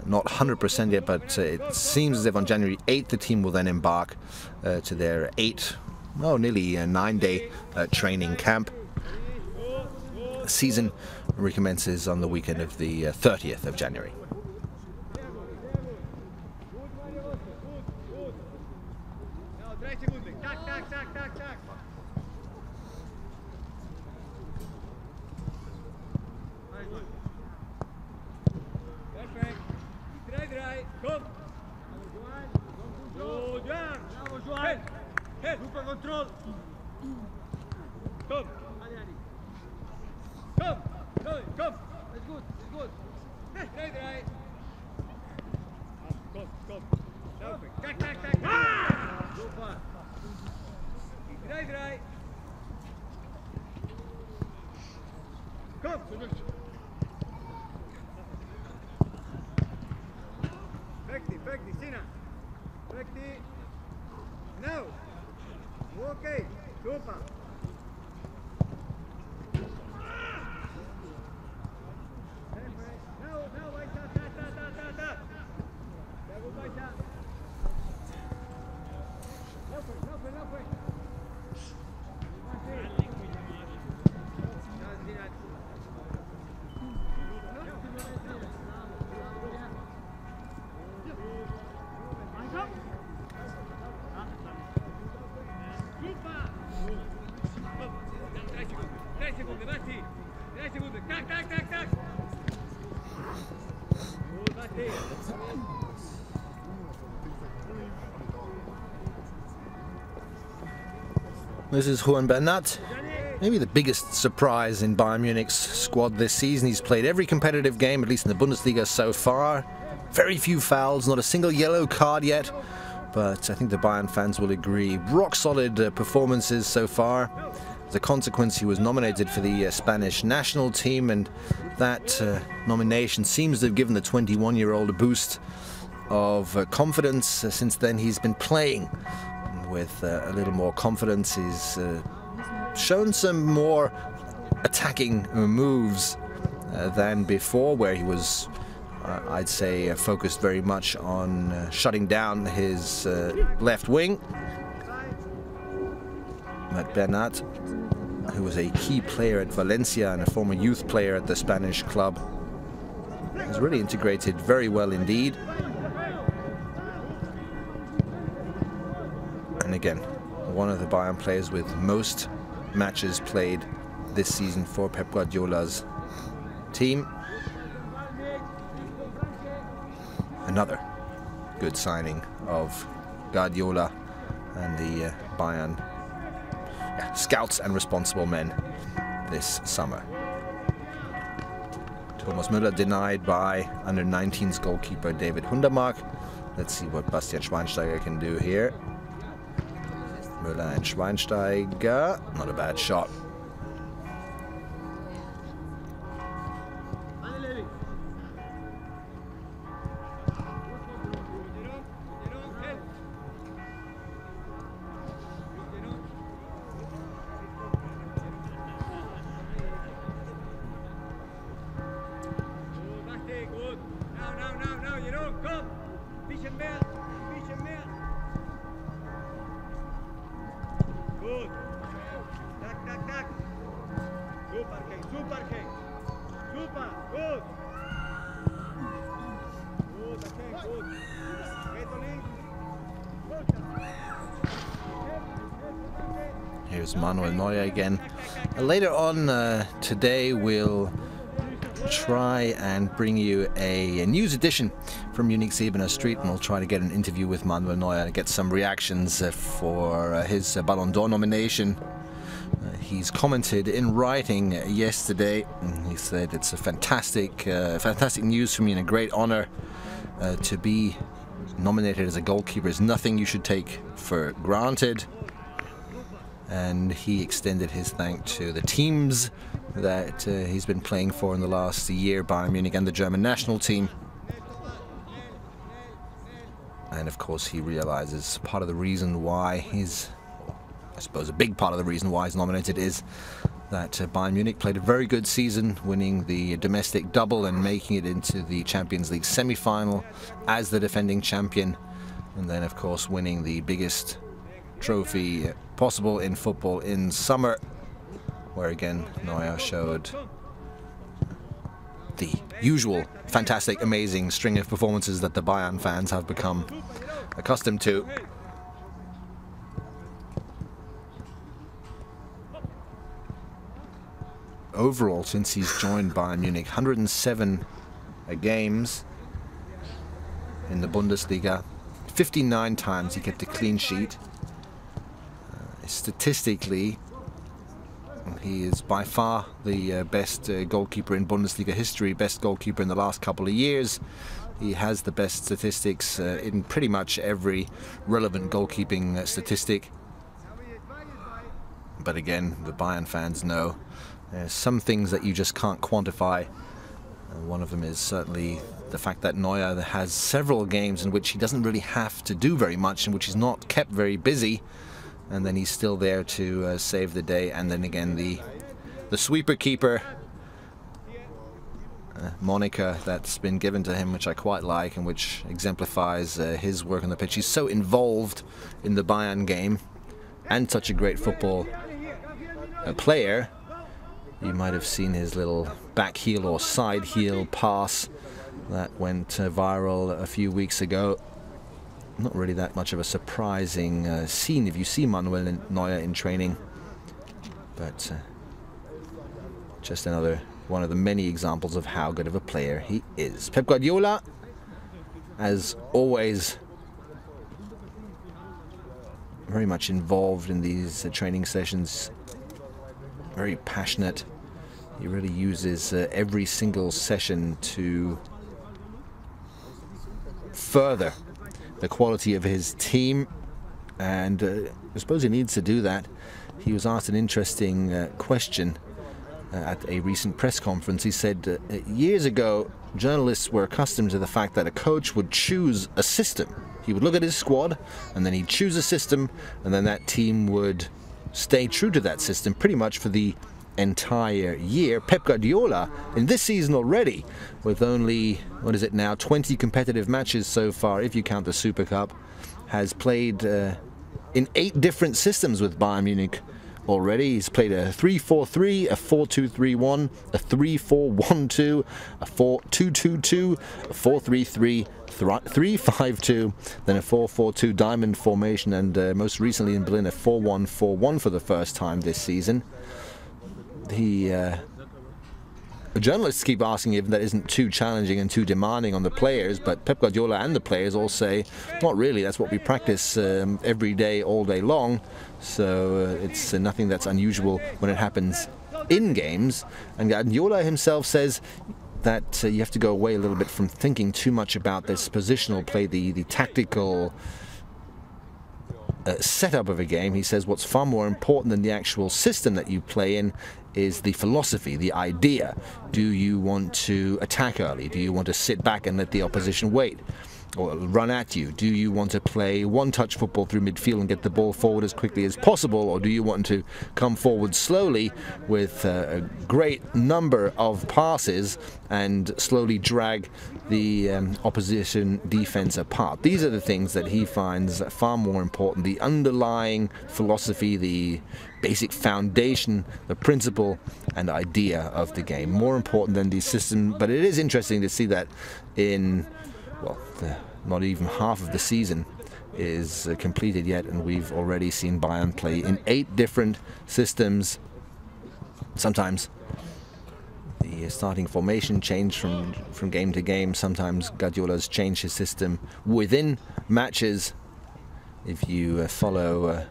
not 100% yet, but it seems as if on January 8th the team will then embark to their nearly a 9-day training camp. Season recommences on the weekend of the 30th of January. This is Juan Bernat, maybe the biggest surprise in Bayern Munich's squad this season. He's played every competitive game, at least in the Bundesliga so far. Very few fouls, not a single yellow card yet. But I think the Bayern fans will agree, rock solid performances so far. As a consequence, he was nominated for the Spanish national team, and that nomination seems to have given the 21-year-old a boost of confidence. Since then, he's been playing with a little more confidence. He's shown some more attacking moves than before, where he was, I'd say, focused very much on shutting down his left wing. But Bernat, who was a key player at Valencia and a former youth player at the Spanish club, has really integrated very well indeed. And again, one of the Bayern players with most matches played this season for Pep Guardiola's team. Another good signing of Guardiola and the Bayern scouts and responsible men this summer. Thomas Müller denied by under-19s goalkeeper David Hundermark. Let's see what Bastian Schweinsteiger can do here. Müller and Schweinsteiger, not a bad shot. bisschen mehr, bisschen mehr. Gut. Tak, tak, tak. Super, King, super, King. Super, gut. Gut, okay, gut. Geht links. Here's Manuel Neuer again. Later on today we'll try and bring you a news edition from Munich Siebener Street, and we'll try to get an interview with Manuel Neuer and get some reactions for his Ballon d'Or nomination. He's commented in writing yesterday. He said it's a fantastic news for me and a great honor to be nominated as a goalkeeper. Is nothing you should take for granted. And he extended his thanks to the teams that he's been playing for in the last year, Bayern Munich and the German national team. And of course he realizes part of the reason why he's, I suppose a big part of the reason why he's nominated is that Bayern Munich played a very good season, winning the domestic double and making it into the Champions League semi-final as the defending champion, and then of course winning the biggest trophy possible in football in summer, where again Neuer showed the usual fantastic, amazing string of performances that the Bayern fans have become accustomed to. Overall, since he's joined Bayern Munich, 107 games in the Bundesliga, 59 times he kept a clean sheet. Statistically, he is by far the best goalkeeper in Bundesliga history, best goalkeeper in the last couple of years. He has the best statistics in pretty much every relevant goalkeeping statistic. But again, the Bayern fans know there's some things that you just can't quantify. One of them is certainly the fact that Neuer has several games in which he doesn't really have to do very much, in which he's not kept very busy, and then he's still there to save the day. And then again, the sweeper keeper moniker that's been given to him, which I quite like and which exemplifies his work on the pitch. He's so involved in the Bayern game and such a great football player. You might have seen his little back heel or side heel pass that went viral a few weeks ago. Not really that much of a surprising scene if you see Manuel Neuer in training, but just another one of the many examples of how good of a player he is. Pep Guardiola, as always, very much involved in these training sessions, very passionate. He really uses every single session to further the quality of his team, and I suppose he needs to do that. He was asked an interesting question at a recent press conference. He said years ago journalists were accustomed to the fact that a coach would choose a system. He would look at his squad and then he'd choose a system, and then that team would stay true to that system pretty much for the entire year. Pep Guardiola, in this season already, with only, what is it now, 20 competitive matches so far, if you count the Super Cup, has played in 8 different systems with Bayern Munich already. He's played a 3-4-3, a 4-2-3-1, a 3-4-1-2, a 4-2-2-2, a 4-3-3, 3-5-2, then a 4-4-2 diamond formation, and most recently in Berlin a 4-1-4-1 for the first time this season. The journalists keep asking if that isn't too challenging and too demanding on the players, but Pep Guardiola and the players all say, not really, that's what we practice every day, all day long, so it's nothing that's unusual when it happens in games. And Guardiola himself says that you have to go away a little bit from thinking too much about this positional play, the tactical setup of a game. He says what's far more important than the actual system that you play in is the philosophy, the idea. Do you want to attack early? Do you want to sit back and let the opposition wait? or run at you? Do you want to play one-touch football through midfield and get the ball forward as quickly as possible, or do you want to come forward slowly with a great number of passes and slowly drag the opposition defense apart? These are the things that he finds far more important. The underlying philosophy, the basic foundation, the principle and idea of the game, more important than the system. But it is interesting to see that in, well, not even half of the season is completed yet, and we've already seen Bayern play in 8 different systems. Sometimes the starting formation changed from game to game. Sometimes Guardiola's changed his system within matches. If you follow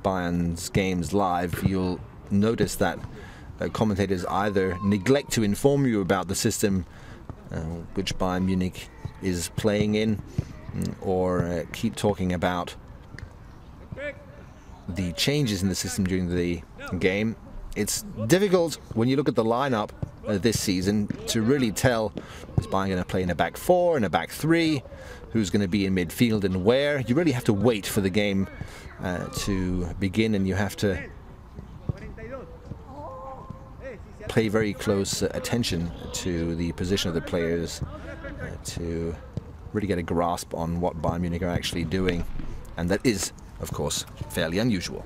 Bayern's games live, you'll notice that commentators either neglect to inform you about the system which Bayern Munich is playing in, or keep talking about the changes in the system during the game. It's difficult when you look at the lineup this season to really tell, is Bayern going to play in a back 4, in a back 3, who's going to be in midfield and where. You really have to wait for the game to begin, and you have to pay very close attention to the position of the players to really get a grasp on what Bayern Munich are actually doing, and that is, of course, fairly unusual.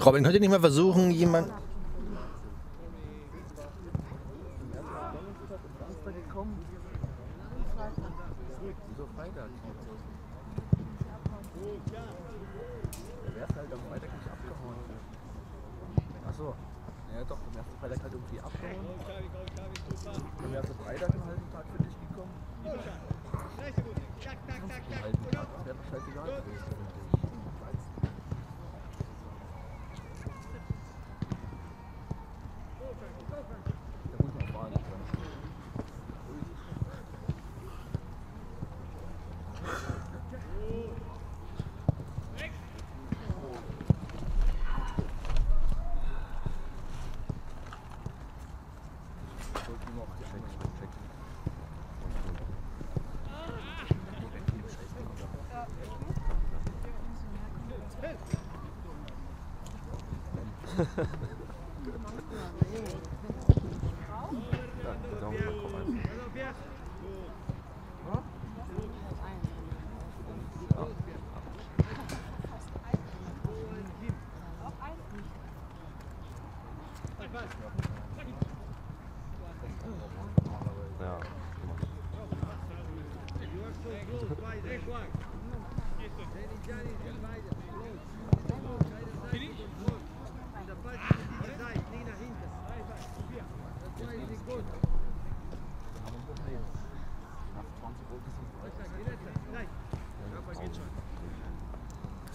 Robin, könnt ihr nicht mal versuchen, jemand...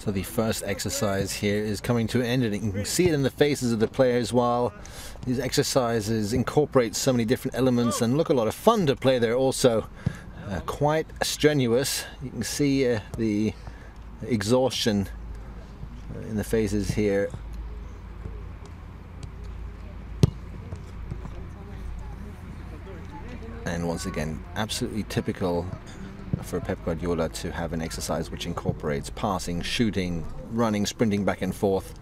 So the first exercise here is coming to an end, and you can see it in the faces of the players while these exercises incorporate so many different elements and look a lot of fun to play. They're also quite strenuous. You can see the exhaustion in the faces here. And once again, absolutely typical for Pep Guardiola to have an exercise which incorporates passing, shooting, running, sprinting back and forth.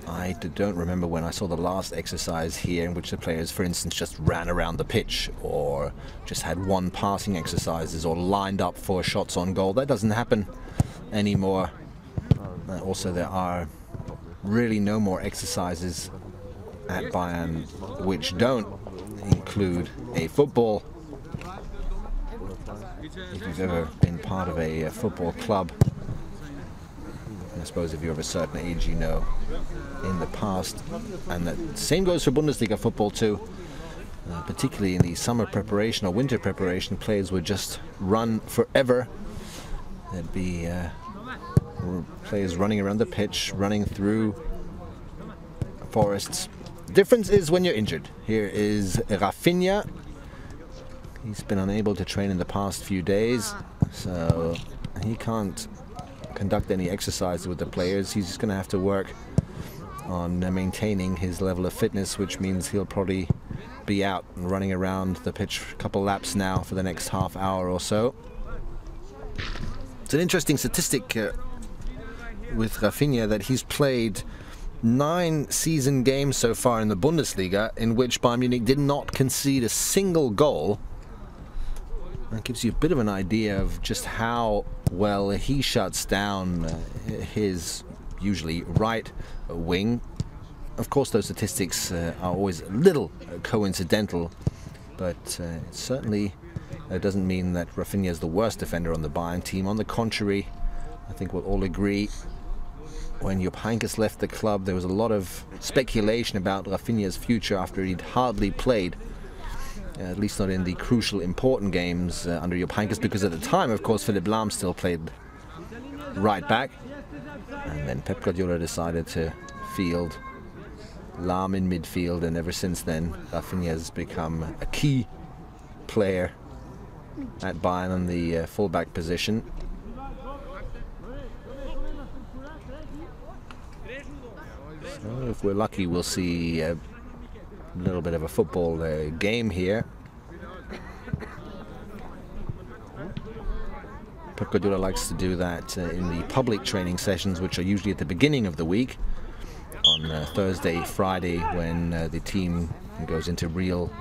I don't remember when I saw the last exercise here in which the players, for instance, just ran around the pitch or just had one passing exercises or lined up for shots on goal. That doesn't happen anymore. Also, there are really no more exercises at Bayern which don't include a football. If you've ever been part of a football club, I suppose if you're of a certain age, you know, in the past, and the same goes for Bundesliga football too, particularly in the summer preparation or winter preparation, players would just run forever. There'd be players running around the pitch, running through forests. Difference is when you're injured. Here is Rafinha. He's been unable to train in the past few days, so he can't conduct any exercise with the players. He's just going to have to work on maintaining his level of fitness, which means he'll probably be out and running around the pitch a couple laps now for the next half hour or so. It's an interesting statistic with Rafinha that he's played 9 season games so far in the Bundesliga in which Bayern Munich did not concede a single goal. That gives you a bit of an idea of just how well he shuts down his usually right wing. Of course, those statistics are always a little coincidental, but it certainly doesn't mean that Rafinha is the worst defender on the Bayern team. On the contrary, I think we'll all agree, when Jupp Heynckes left the club, there was a lot of speculation about Rafinha's future after he'd hardly played. At least not in the crucial, important games under Jupp Heynckes, because at the time, of course, Philipp Lahm still played right back. And then Pep Guardiola decided to field Lahm in midfield, and ever since then, Rafinha has become a key player at Bayern in the fullback position. So if we're lucky, we'll see a little bit of a football game here. Pep Guardiola likes to do that in the public training sessions, which are usually at the beginning of the week, on Thursday, Friday, when the team goes into real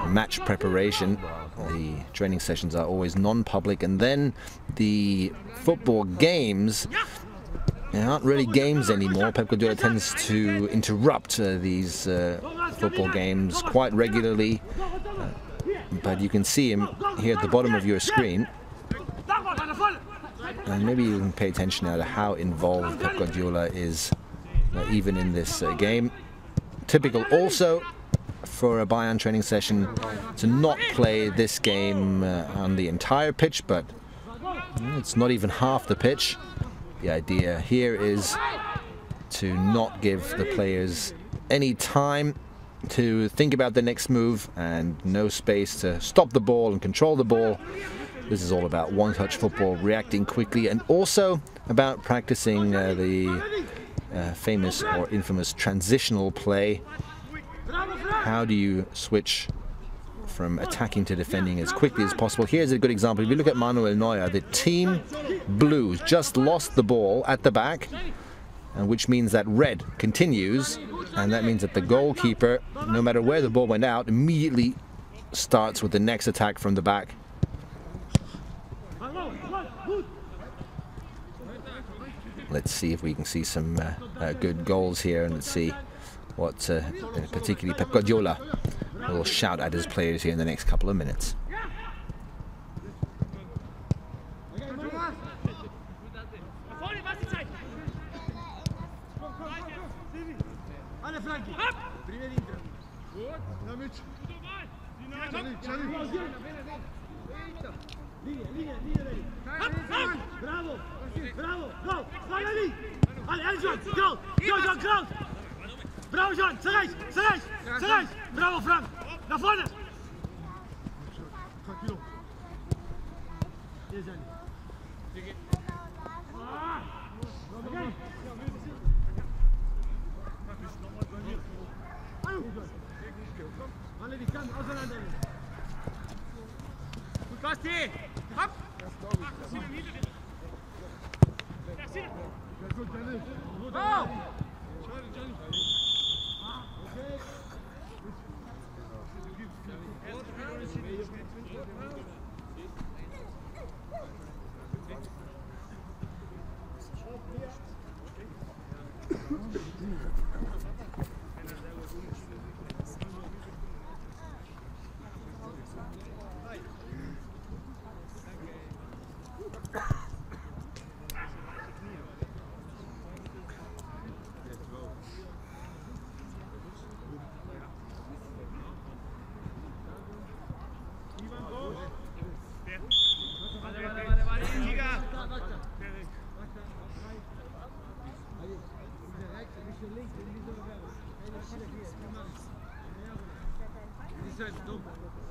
match preparation. The training sessions are always non-public, and then the football games aren't really games anymore. Pep Guardiola tends to interrupt these football games quite regularly, but you can see him here at the bottom of your screen, and maybe you can pay attention now to how involved Pep Guardiola is even in this game. Typical also for a Bayern training session to not play this game on the entire pitch, but it's not even half the pitch. The idea here is to not give the players any time to think about the next move and no space to stop the ball and control the ball. This is all about one-touch football, reacting quickly, and also about practicing the famous or infamous transitional play. How do you switch from attacking to defending as quickly as possible? Here's a good example. If you look at Manuel Neuer, the team blues just lost the ball at the back, and which means that red continues, and that means that the goalkeeper, no matter where the ball went out, immediately starts with the next attack from the back. Let's see if we can see some good goals here, and let's see what particularly Pep Guardiola will shout at his players here in the next couple of minutes. Bravo! Bravo! Go! Ga jullie! Allez, John! Go! Go, John! Bravo, John! Serreis! Bravo, Frank! Naar vorne! Hier zijn die. Alle die Kant auseinander. Gut, Basti! Hopp! Go!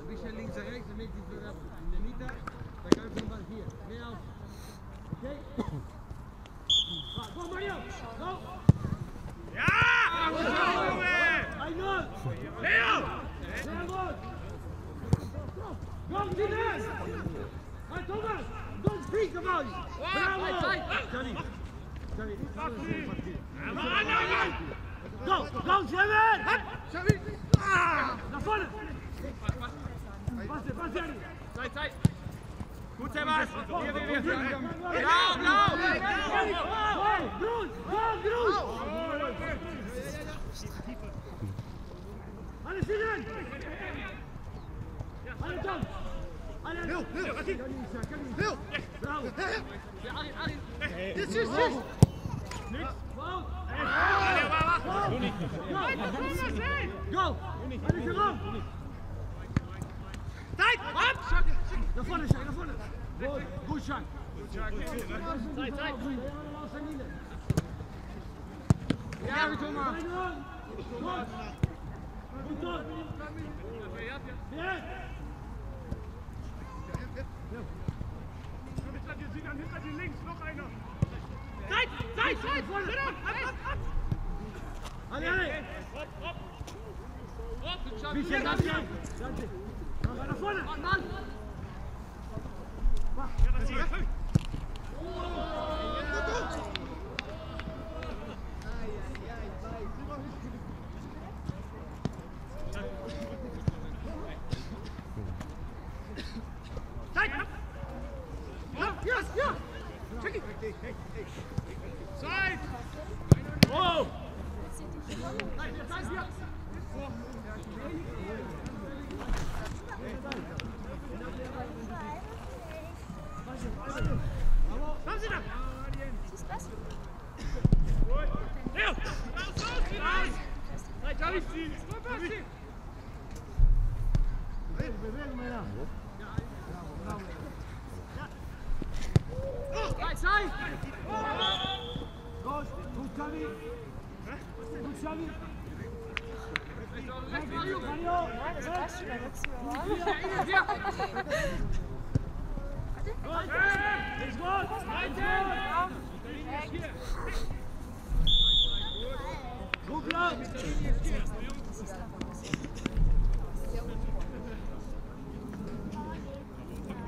Een beetje links en rechts, dan weet je het weer hebben. In de meter, dan kan je van hier. Meer af. Oké? Go Mario! Go! Ja! Leo! Go, Dinesh! Hey Thomas! Don't speak about it! Bravo! Johnny! Go! Go, Seven! Naar vorne! Pas, Johnny! Tijd! Goed, Sebas! Weer! Blauw! Groen! Alle zitten! Alle John! Heel! Bravo! Arie! Dit is! Niks! Go! Alle erom! Tijd! Hop! Naar vorne! Goed, Sjank! Tijd! Ja, Thomas! Goed! Ja! Hinter dir links, noch einer! Zeit! Alle! Bisschen nach vorne! Nach vorne! Ja! Zeit! Oh! Kommen Sie da! Was ist das? Leo! Raus! Zeit, Javi! Zeit! Gut, Javi! Mario! Nein, das passt schon, letztes Mal.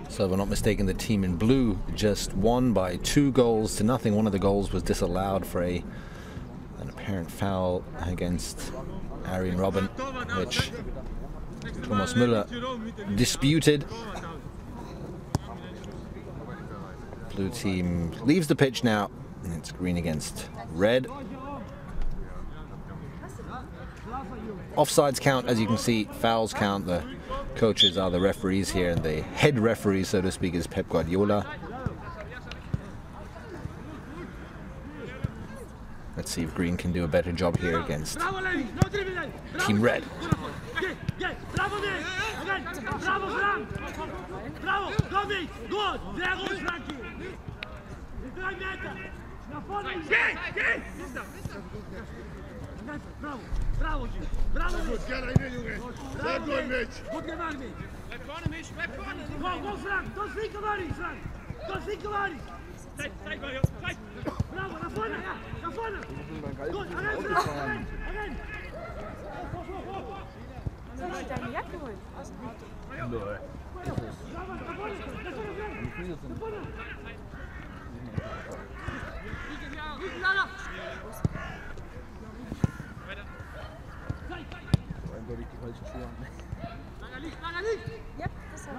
So if I'm not mistaken, the team in blue just won by 2-0. One of the goals was disallowed for an apparent foul against Arjen Robben, which Thomas Müller disputed. Blue team leaves the pitch now, and it's green against red. Offsides count, as you can see, fouls count. The coaches are the referees here, and the head referee, so to speak, is Pep Guardiola. The Let's see if Green can do a better job here against Team Red. Bravo, bravo, gut, gerne rein, Junge. Sehr gut, Mitch. Gut gemacht, Mitch. Bleib vorne, Mitch, bleib vorne. Go, Frank, don't think about it, Frank. Don't think about it. Zeig mal, Jungs, zeig. Bravo, nach vorne, ja, nach vorne. Gut, rein, rein, rein. Soll ich deine Jacke holen? Aus dem Auto. Nö. Eindeutig die falschen Schuhe an. Ja, das hat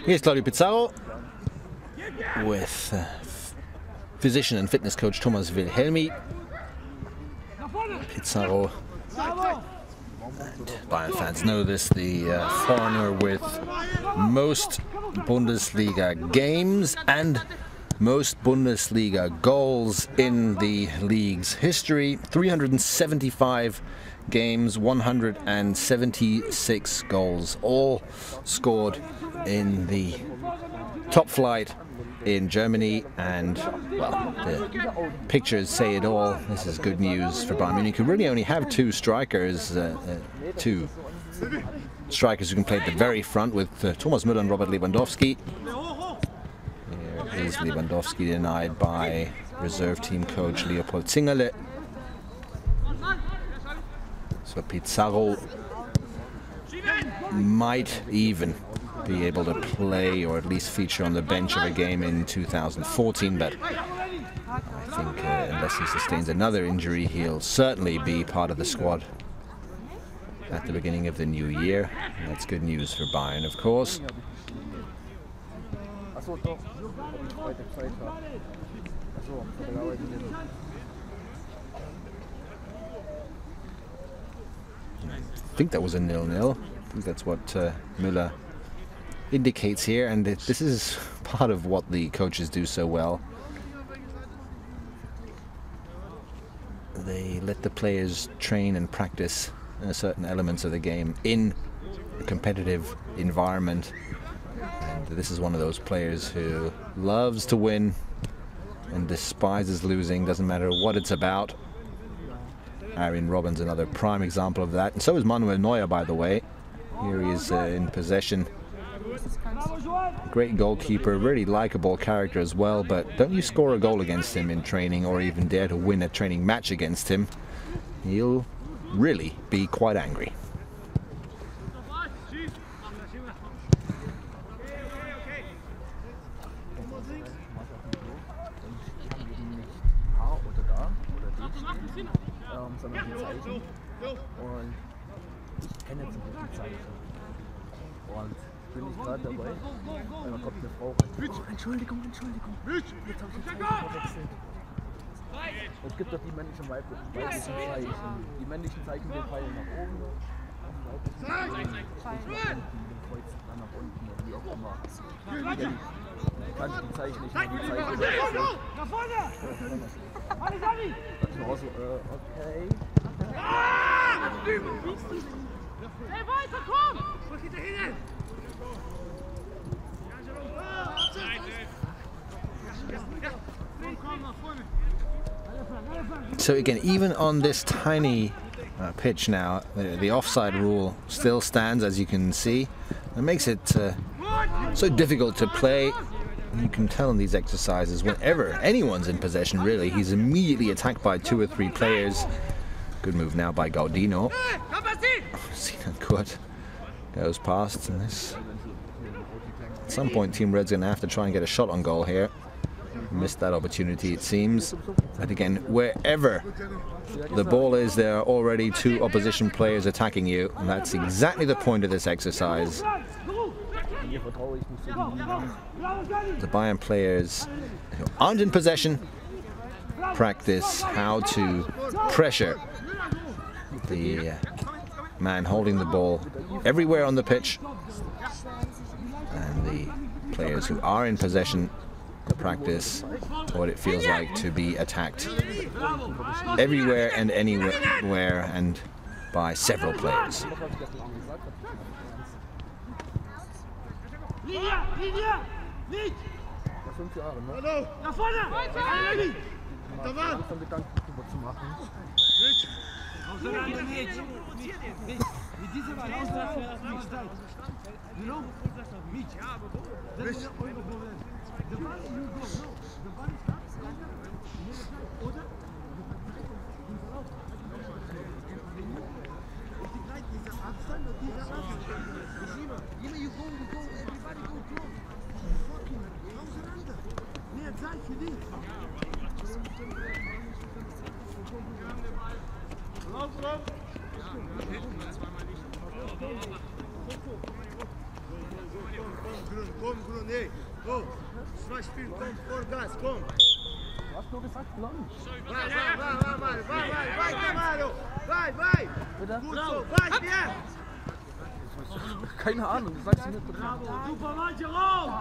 Here's Claudio Pizarro with physician and fitness coach Thomas Wilhelmi. Pizarro, Bayern fans know this, the foreigner with most Bundesliga games and most Bundesliga goals in the league's history. 375 games, 176 goals, all scored in the top flight in Germany, and well, the pictures say it all. This is good news for Bayern Munich, who really only have two strikers who can play at the very front with Thomas Müller and Robert Lewandowski. Here is Lewandowski denied by reserve team coach Leopold Zingerle. So Pizarro might even be able to play or at least feature on the bench of a game in 2014, but I think unless he sustains another injury, he'll certainly be part of the squad at the beginning of the new year. And that's good news for Bayern, of course. I think that was a 0-0. I think that's what Müller indicates here, and this is part of what the coaches do so well. They let the players train and practice certain elements of the game in a competitive environment, and this is one of those players who loves to win and despises losing, doesn't matter what it's about. Arjen Robben's another prime example of that, and so is Manuel Neuer, by the way. Here he is in possession. Great goalkeeper, really likable character as well, but don't you score a goal against him in training or even dare to win a training match against him, he'll really be quite angry. Bin ich gerade dabei, dann kommt eine Frau rein. Oh, Entschuldigung, Entschuldigung. Jetzt habe ich die Zeichen verwechselt. Es gibt doch die männlichen und weiblichen Zeichen. Die männlichen Zeichen den Pfeil nach oben, die weiblichen Zeichen den Kreuz dann nach unten oder wie auch immer. Ich kann die Zeichen nicht mehr, die Zeichen. Nach vorne! Das war so, okay. Hey, weiter, komm! Was geht da hin? So again, even on this tiny pitch now, the offside rule still stands, as you can see. It makes it so difficult to play. You can tell in these exercises, whenever anyone's in possession, really, he's immediately attacked by 2 or 3 players. Good move now by Gaudino. Sinan Kurt goes past, and this, at some point, Team Red's going to have to try and get a shot on goal here. Missed that opportunity, it seems. But again, wherever the ball is, there are already 2 opposition players attacking you, and that's exactly the point of this exercise. The Bayern players who aren't in possession practice how to pressure the man holding the ball everywhere on the pitch, and the players who are in possession practice what it feels like to be attacked everywhere and anywhere and by several players. Nach vorne! Langsam Gedanken drüber zu machen. Auseinander, Mitch! Mit dieser Wahl auseinander, Mitch, Zeit! Genau? Mitch, ja, aber wo? Das ist eure Problem. Der Ball ist nur go, no. Der Ball ist da, oder? Dieser Abstand und dieser Abstand. Immer you go, everybody go close. Fucking auseinander. Mehr Zeit für dich. Lauf! Komm, Grün, ey. Go. 2 Spiele, komm, Vollgas, komm. Du hast nur gesagt, lang. Vai, Mario. Vai. Gut so, vai, Pierre. Keine Ahnung, du sagst mir nicht. Super, Mann, Jerome.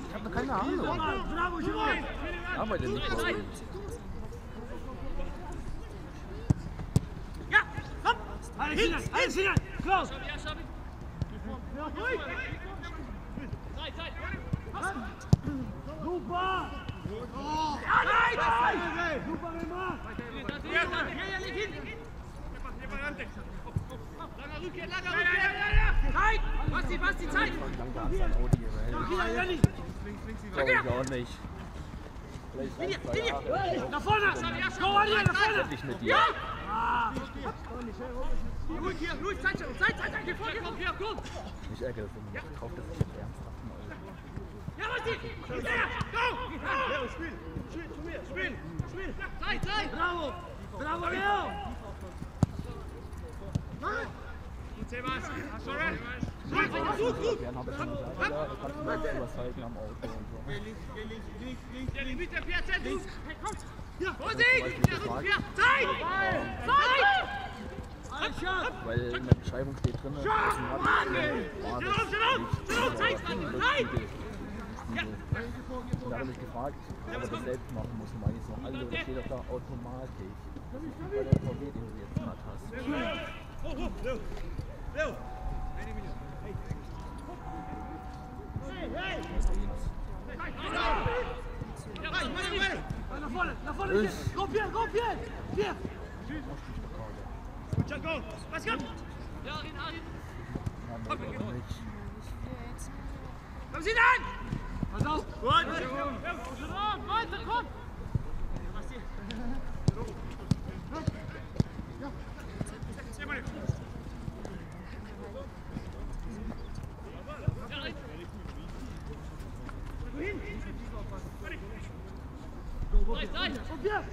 Ich habe keine Ahnung. Bravo, Jerome. Ja, bei den nicht. Ja, komm. Alles hin. Klaus. Super. Ja, nein. Super gemacht. Langer Rückkehr. Nein. Was die Zeit? Glaube ich auch nicht. Nach vorne! Go, Adi, nach vorne! Ich mit dir. Ja! Ruhig, Zeit! Geh vor! Ich ärgere das immer. Ich kaufe das nicht ernsthaft mal. Ja, Basti! Go! Leo, spiel! Zeit! Bravo, Leo! Gut, Sebastian! Gut! Gern habe ich schon gesagt, ja, das kannst du nicht überzeugen am Auto und so. Links! Mit der Pierre, links! Ja, Vorsicht! Zeit! Weil in der Beschreibung steht drin, dass Zeit! und da habe ich gefragt, ob er das selbst machen muss. Und meine ich so, also da steht doch da Automatik. Bei der VW, den du jetzt gerade hast. Leo! Nach vorne! Go, Pierre! Go! Was kommt? Ja, Arin! Komm sie an! Pass auf! Gut! Weiter, komm!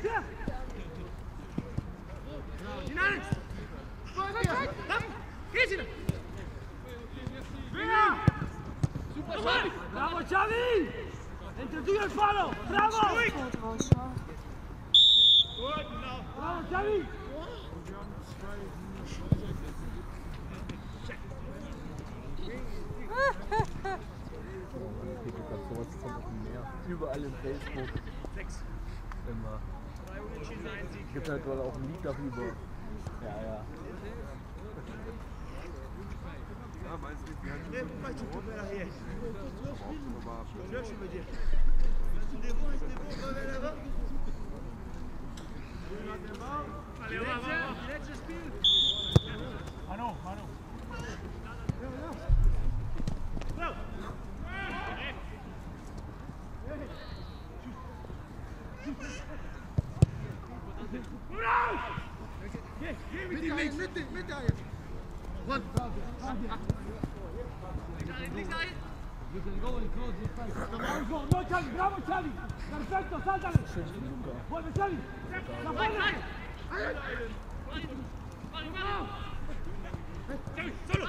Pierre! Hinein! Geh sie! Super! Bravo, Xavi! Entre tú y el palo! Bravo! Bravo, Xavi! Überall im Facebook. Immer. Es gibt halt gerade auch ein Lied darüber. Ja. Letztes Spiel! Manu! Mitte! One! No, Xavi! Bravo, Xavi! Perfecto, sáltale! ¡Vuelve, Xavi! ¡La fuerza! ¡Solo!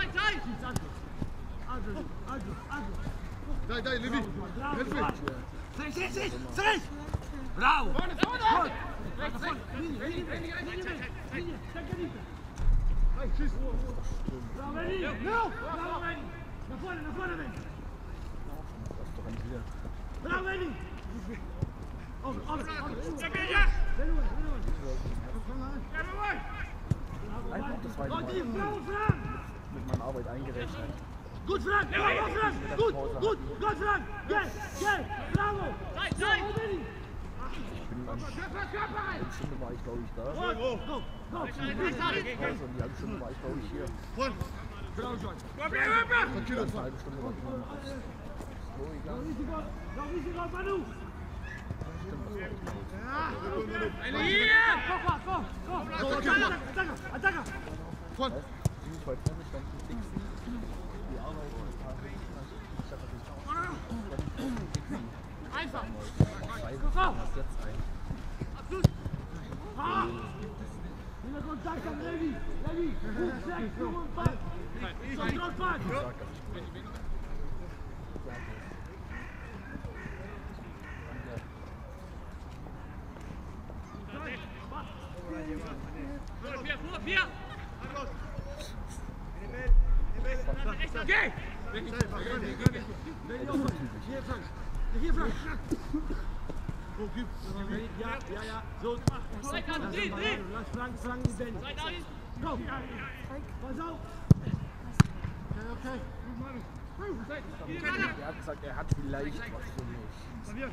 Dai, Levi! Hilfe! Seis! Bravo! Mit meiner Arbeit eingerechnet. Gut, Frank! Gut, Frank! Geh! Bravo! Eine Stunde war ich, glaube ich, da. Go! Also eine halbe Stunde war ich, glaube ich, hier. Eine halbe Stunde war ich noch aufs Klo gegangen. Ziemlich weit vorne stand die Dixie. Die Arbeit des Tages. Einfach! Was jetzt ein? Ja. So. Lass Frank die Bälle. Go. Pass auf. Okay. Er hat gesagt, er hat vielleicht was für mich.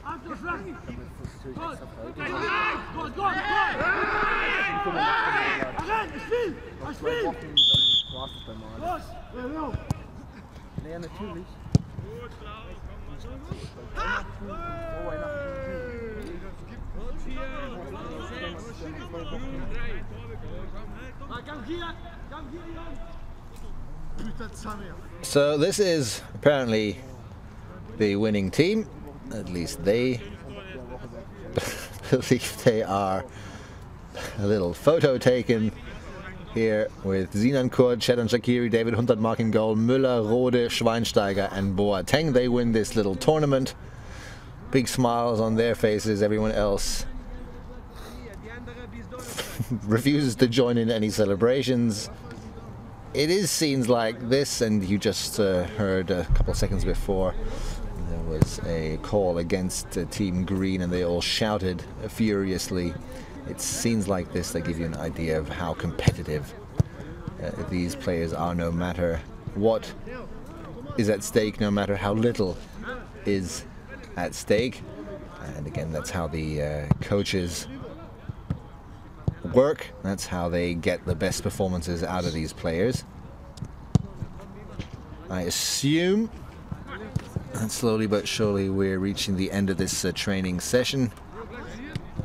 Achtung, Frank. Das ist natürlich extra frei. Go. Spiel. Noch 2 Wochen, dann war es dann mal. Los. Naja, natürlich. So this is apparently the winning team. At least they believe they are. A little photo taken here with Sinan Kurt, Xherdan Shaqiri, David Huntertmark in goal, Müller, Rode, Schweinsteiger and Boateng. They win this little tournament. Big smiles on their faces. Everyone else refuses to join in any celebrations. It is scenes like this, and you just heard a couple of seconds before there was a call against Team Green and they all shouted furiously. It's scenes like this that give you an idea of how competitive these players are, no matter what is at stake, no matter how little is at stake. And again, that's how the coaches work. That's how they get the best performances out of these players. I assume that slowly but surely we're reaching the end of this training session.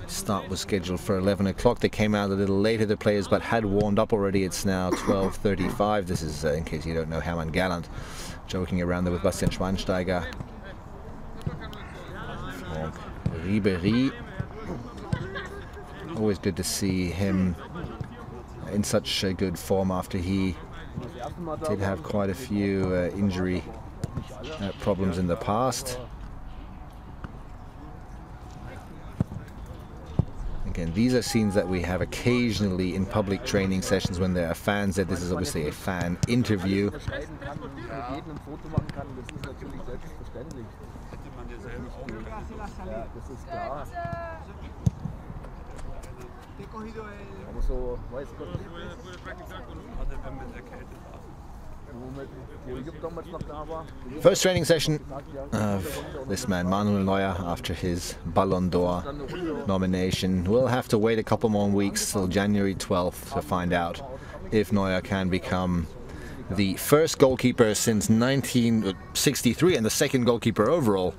Start was scheduled for 11 o'clock. They came out a little later, the players, but had warmed up already. It's now 12:35. This is, in case you don't know, Hermann Galland joking around there with Bastian Schweinsteiger. Franck Ribéry. Always good to see him in such good form after he did have quite a few injury problems in the past. Again, these are scenes that we have occasionally in public training sessions when there are fans there. This is obviously a fan interview. First training session of this man Manuel Neuer after his Ballon d'Or nomination. We'll have to wait a couple more weeks till January 12th to find out if Neuer can become the first goalkeeper since 1963 and the second goalkeeper overall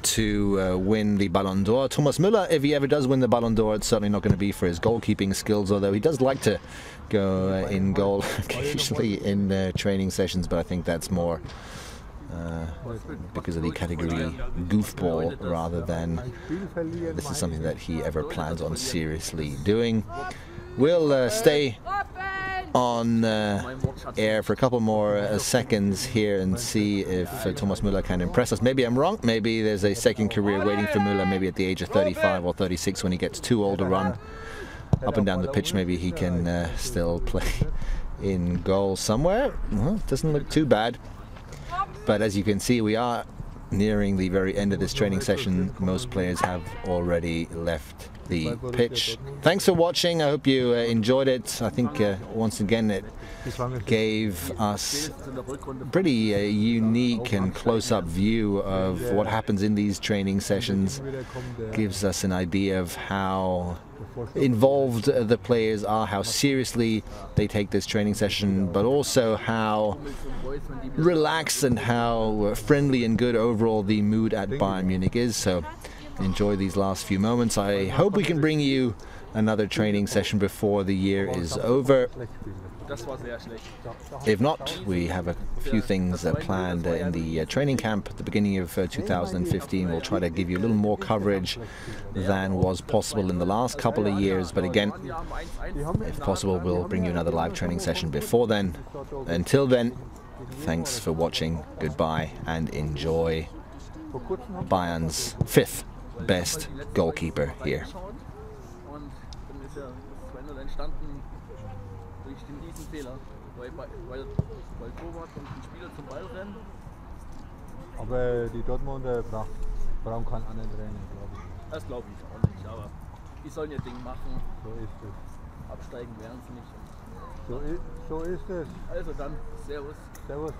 to win the Ballon d'Or. Thomas Müller, if he ever does win the Ballon d'Or, it's certainly not going to be for his goalkeeping skills, although he does like to go in goal occasionally in training sessions, but I think that's more because of the category goofball rather than this is something that he ever plans on seriously doing. We'll stay on air for a couple more seconds here and see if Thomas Müller can impress us. Maybe I'm wrong. Maybe there's a second career waiting for Müller, maybe at the age of 35 or 36 when he gets too old to run up and down the pitch. Maybe he can still play in goal somewhere. Well, doesn't look too bad. But as you can see, we are nearing the very end of this training session. Most players have already left the pitch. Thanks for watching. I hope you enjoyed it. I think once again it gave us a pretty unique and close-up view of what happens in these training sessions. Gives us an idea of how involved the players are, how seriously they take this training session, but also how relaxed and how friendly and good overall the mood at Bayern Munich is. So enjoy these last few moments. I hope we can bring you another training session before the year is over. If not, we have a few things planned in the training camp at the beginning of 2015. We'll try to give you a little more coverage than was possible in the last couple of years. But again, if possible, we'll bring you another live training session before then. Until then, thanks for watching, goodbye, and enjoy Bayern's 5th best goalkeeper here. Fehler, weil Torwart und ein Spieler zum Ball rennen. Aber die Dortmunder brauchen keinen anderen Trainer, glaube ich. Das glaube ich auch nicht, aber die sollen ihr Ding machen. So ist es. Absteigen werden sie nicht. So ist es. Also dann, Servus. Servus.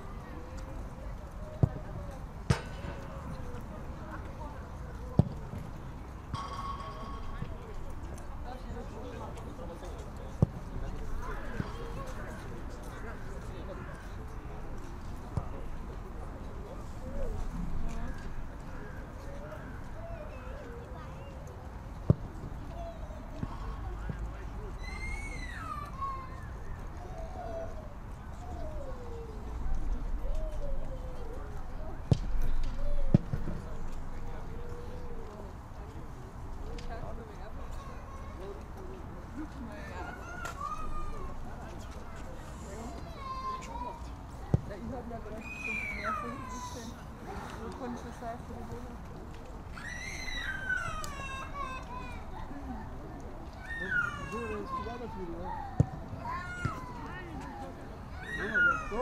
So,